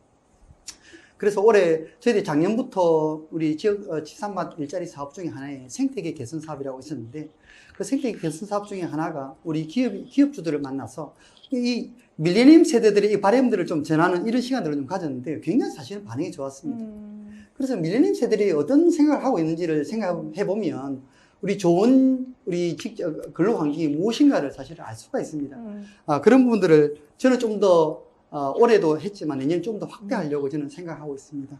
그래서 올해 저희들이 작년부터 우리 지역 치산맛 일자리 사업 중에 하나에 생태계 개선 사업이라고 있었는데 그 생태계 개선 사업 중에 하나가 우리 기업주들을 만나서 이 밀레니엄 세대들의 이 바램들을 좀 전하는 이런 시간들을 좀 가졌는데 굉장히 사실은 반응이 좋았습니다. 그래서 밀레니엄 세대들이 어떤 생각을 하고 있는지를 생각해 보면 우리 좋은 근로 환경이 무엇인가를 사실 알 수가 있습니다. 그런 부분들을 저는 좀 더 올해도 했지만 내년 좀 더 확대하려고 저는 생각하고 있습니다.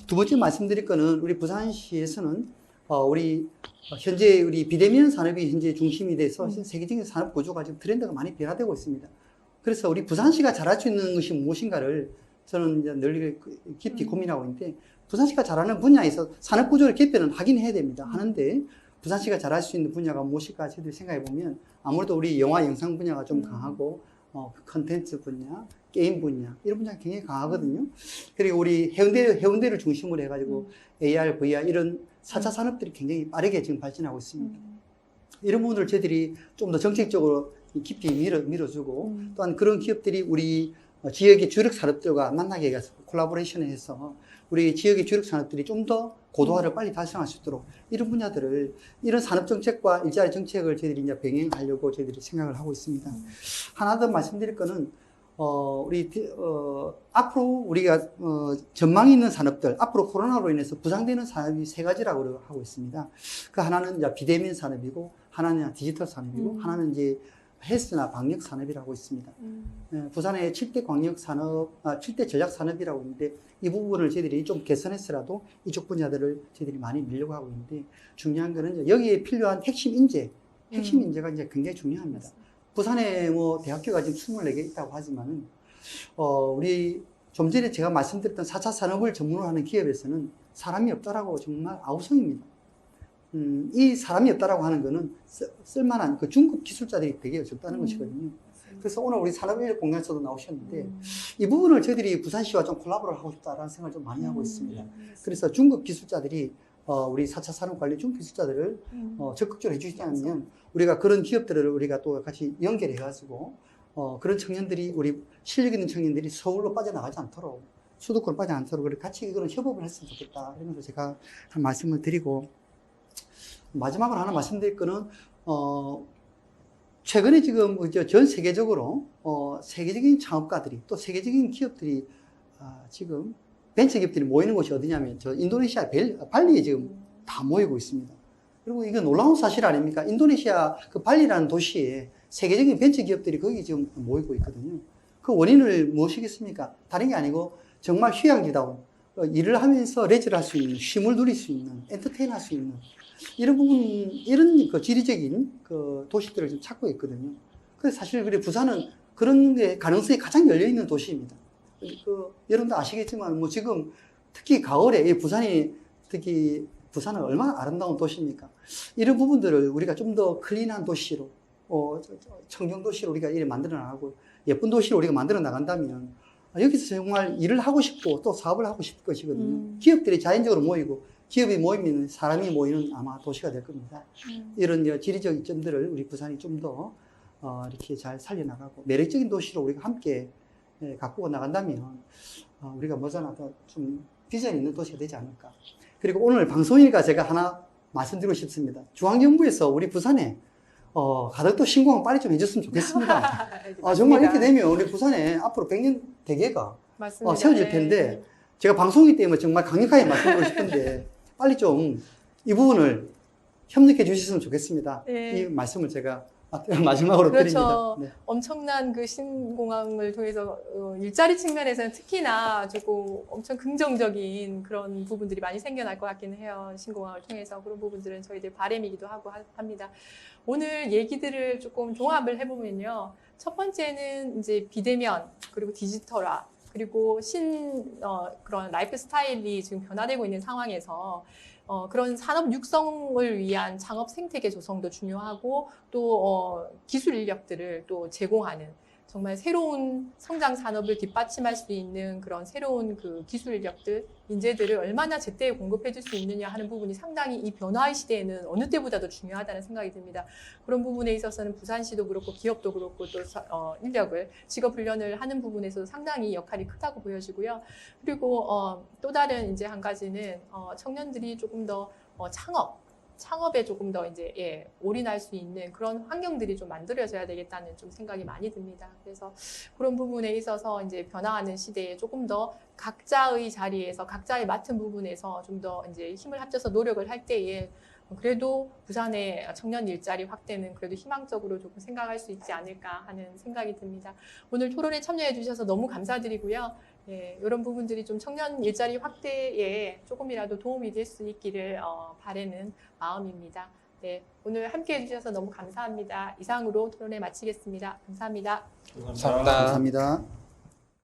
두 번째 말씀드릴 거는 우리 부산시에서는 우리 현재 우리 비대면 산업이 현재 중심이 돼서 세계적인 산업 구조가 지금 트렌드가 많이 변화되고 있습니다. 그래서 우리 부산시가 잘할 수 있는 것이 무엇인가를 저는 이제 늘 깊이 고민하고 있는데 부산시가 잘하는 분야에서 산업 구조를 개편은 하긴 해야 됩니다. 하는데 부산시가 잘할 수 있는 분야가 무엇일까 저희들이 생각해 보면 아무래도 우리 영화 영상 분야가 좀 강하고 컨텐츠 분야, 게임 분야 이런 분야가 굉장히 강하거든요. 그리고 우리 해운대를 중심으로 해가지고 AR, VR 이런 4차 산업들이 굉장히 빠르게 지금 발전하고 있습니다. 이런 부분들을 저희들이 좀 더 정책적으로 깊이 밀어주고 또한 그런 기업들이 우리 지역의 주력 산업들과 만나게 해서 콜라보레이션을 해서 우리 지역의 주력 산업들이 좀 더 고도화를 빨리 달성할 수 있도록 이런 분야들을 이런 산업 정책과 일자리 정책을 저희들이 이제 병행하려고 저희들이 생각을 하고 있습니다. 하나 더 말씀드릴 거는 앞으로 우리가 전망이 있는 산업들 앞으로 코로나로 인해서 부상되는 산업이 세 가지라고 하고 있습니다. 그 하나는 이제 비대면 산업이고 하나는 디지털 산업이고 하나는 이제 헬스나 방역 산업이라고 있습니다. 부산의 7대 광역 산업, 7대 전략 산업이라고 있는데 이 부분을 저희들이 좀 개선해서라도 이쪽 분야들을 저희들이 많이 밀려고 하고 있는데 중요한 거는 여기에 필요한 핵심 인재가 이제 굉장히 중요합니다. 부산에 뭐 대학교가 지금 24개 있다고 하지만은 우리 좀 전에 제가 말씀드렸던 4차 산업을 전문으로 하는 기업에서는 사람이 없다라고 정말 아우성입니다. 이 사람이 없다라고 하는 거는 쓸만한 그 중급 기술자들이 되게 적다는 것이거든요. 그래서 오늘 우리 산업인력공단에서도 나오셨는데 이 부분을 저희들이 부산시와 좀 콜라보를 하고 싶다라는 생각을 좀 많이 하고 있습니다. 그래서 중급 기술자들이 우리 4차 산업관리 중급 기술자들을 적극적으로 해주시자면 우리가 그런 기업들을 우리가 또 같이 연결해가지고 그런 청년들이 우리 실력 있는 청년들이 서울로 빠져나가지 않도록 수도권으로 빠져 않도록 그렇게 같이 이거는 협업을 했으면 좋겠다 이러면서 제가 한 말씀을 드리고 마지막으로 하나 말씀드릴 거는 최근에 지금 전 세계적으로 세계적인 창업가들이 또 세계적인 기업들이 지금 벤처 기업들이 모이는 곳이 어디냐면 저 인도네시아 발리에 지금 다 모이고 있습니다. 그리고 이거 놀라운 사실 아닙니까? 인도네시아 그 발리라는 도시에 세계적인 벤처 기업들이 거기 지금 모이고 있거든요. 그 원인을 무엇이겠습니까? 다른 게 아니고 정말 휴양지다운 일을 하면서 레저를 할 수 있는, 쉼을 누릴 수 있는, 엔터테인 할 수 있는 이런 부분, 이런 그 지리적인 그 도시들을 좀 찾고 있거든요. 그래서 사실 그래 부산은 그런 게 가능성이 가장 열려 있는 도시입니다. 여러분도 아시겠지만 뭐 지금 특히 가을에 이 부산이 특히 부산은 얼마나 아름다운 도시입니까? 이런 부분들을 우리가 좀 더 클린한 도시로, 청정 도시로 우리가 이렇게 만들어 나가고 예쁜 도시로 우리가 만들어 나간다면 여기서 정말 일을 하고 싶고 또 사업을 하고 싶을 것이거든요. 기업들이 자연적으로 모이고 기업이 모이면 사람이 모이는 아마 도시가 될 겁니다. 이런 지리적 이점들을 우리 부산이 좀 더 이렇게 잘 살려나가고 매력적인 도시로 우리가 함께 가꾸어 나간다면 우리가 뭐잖아 좀 비전 있는 도시가 되지 않을까. 그리고 오늘 방송이니까 제가 하나 말씀드리고 싶습니다. 중앙정부에서 우리 부산에 가덕도 신공항 빨리 좀 해줬으면 좋겠습니다. 정말 이렇게 되면 우리 부산에 앞으로 100년 대계가 세워질 텐데 제가 방송이기 때문에 정말 강력하게 말씀드리고 싶은데 빨리 좀 이 부분을 협력해 주셨으면 좋겠습니다. 이 말씀을 제가 마지막으로 그렇죠. 드립니다. 네. 엄청난 그 신공항을 통해서 일자리 측면에서는 특히나 조금 엄청 긍정적인 그런 부분들이 많이 생겨날 것 같기는 해요. 신공항을 통해서 그런 부분들은 저희들 바람이기도 하고 합니다. 오늘 얘기들을 조금 종합을 해보면요. 첫 번째는 이제 비대면 그리고 디지털화 그리고 그런 라이프 스타일이 지금 변화되고 있는 상황에서 그런 산업 육성을 위한 창업 생태계 조성도 중요하고 또 기술 인력들을 또 제공하는 정말 새로운 성장 산업을 뒷받침할 수 있는 그런 새로운 그 기술 인력들, 인재들을 얼마나 제때에 공급해 줄 수 있느냐 하는 부분이 상당히 이 변화의 시대에는 어느 때보다도 중요하다는 생각이 듭니다. 그런 부분에 있어서는 부산시도 그렇고 기업도 그렇고 또 인력을 직업 훈련을 하는 부분에서도 상당히 역할이 크다고 보여지고요. 그리고 또 다른 이제 한 가지는 청년들이 조금 더 창업에 조금 더 이제 올인할 수 있는 그런 환경들이 좀 만들어져야 되겠다는 좀 생각이 많이 듭니다. 그래서 그런 부분에 있어서 이제 변화하는 시대에 조금 더 각자의 자리에서 각자의 맡은 부분에서 좀 더 이제 힘을 합쳐서 노력을 할 때에 그래도 부산의 청년 일자리 확대는 그래도 희망적으로 조금 생각할 수 있지 않을까 하는 생각이 듭니다. 오늘 토론에 참여해 주셔서 너무 감사드리고요. 이런 부분들이 좀 청년 일자리 확대에 조금이라도 도움이 될 수 있기를 바라는 마음입니다. 오늘 함께 해주셔서 너무 감사합니다. 이상으로 토론회 마치겠습니다. 감사합니다. 감사합니다. 감사합니다.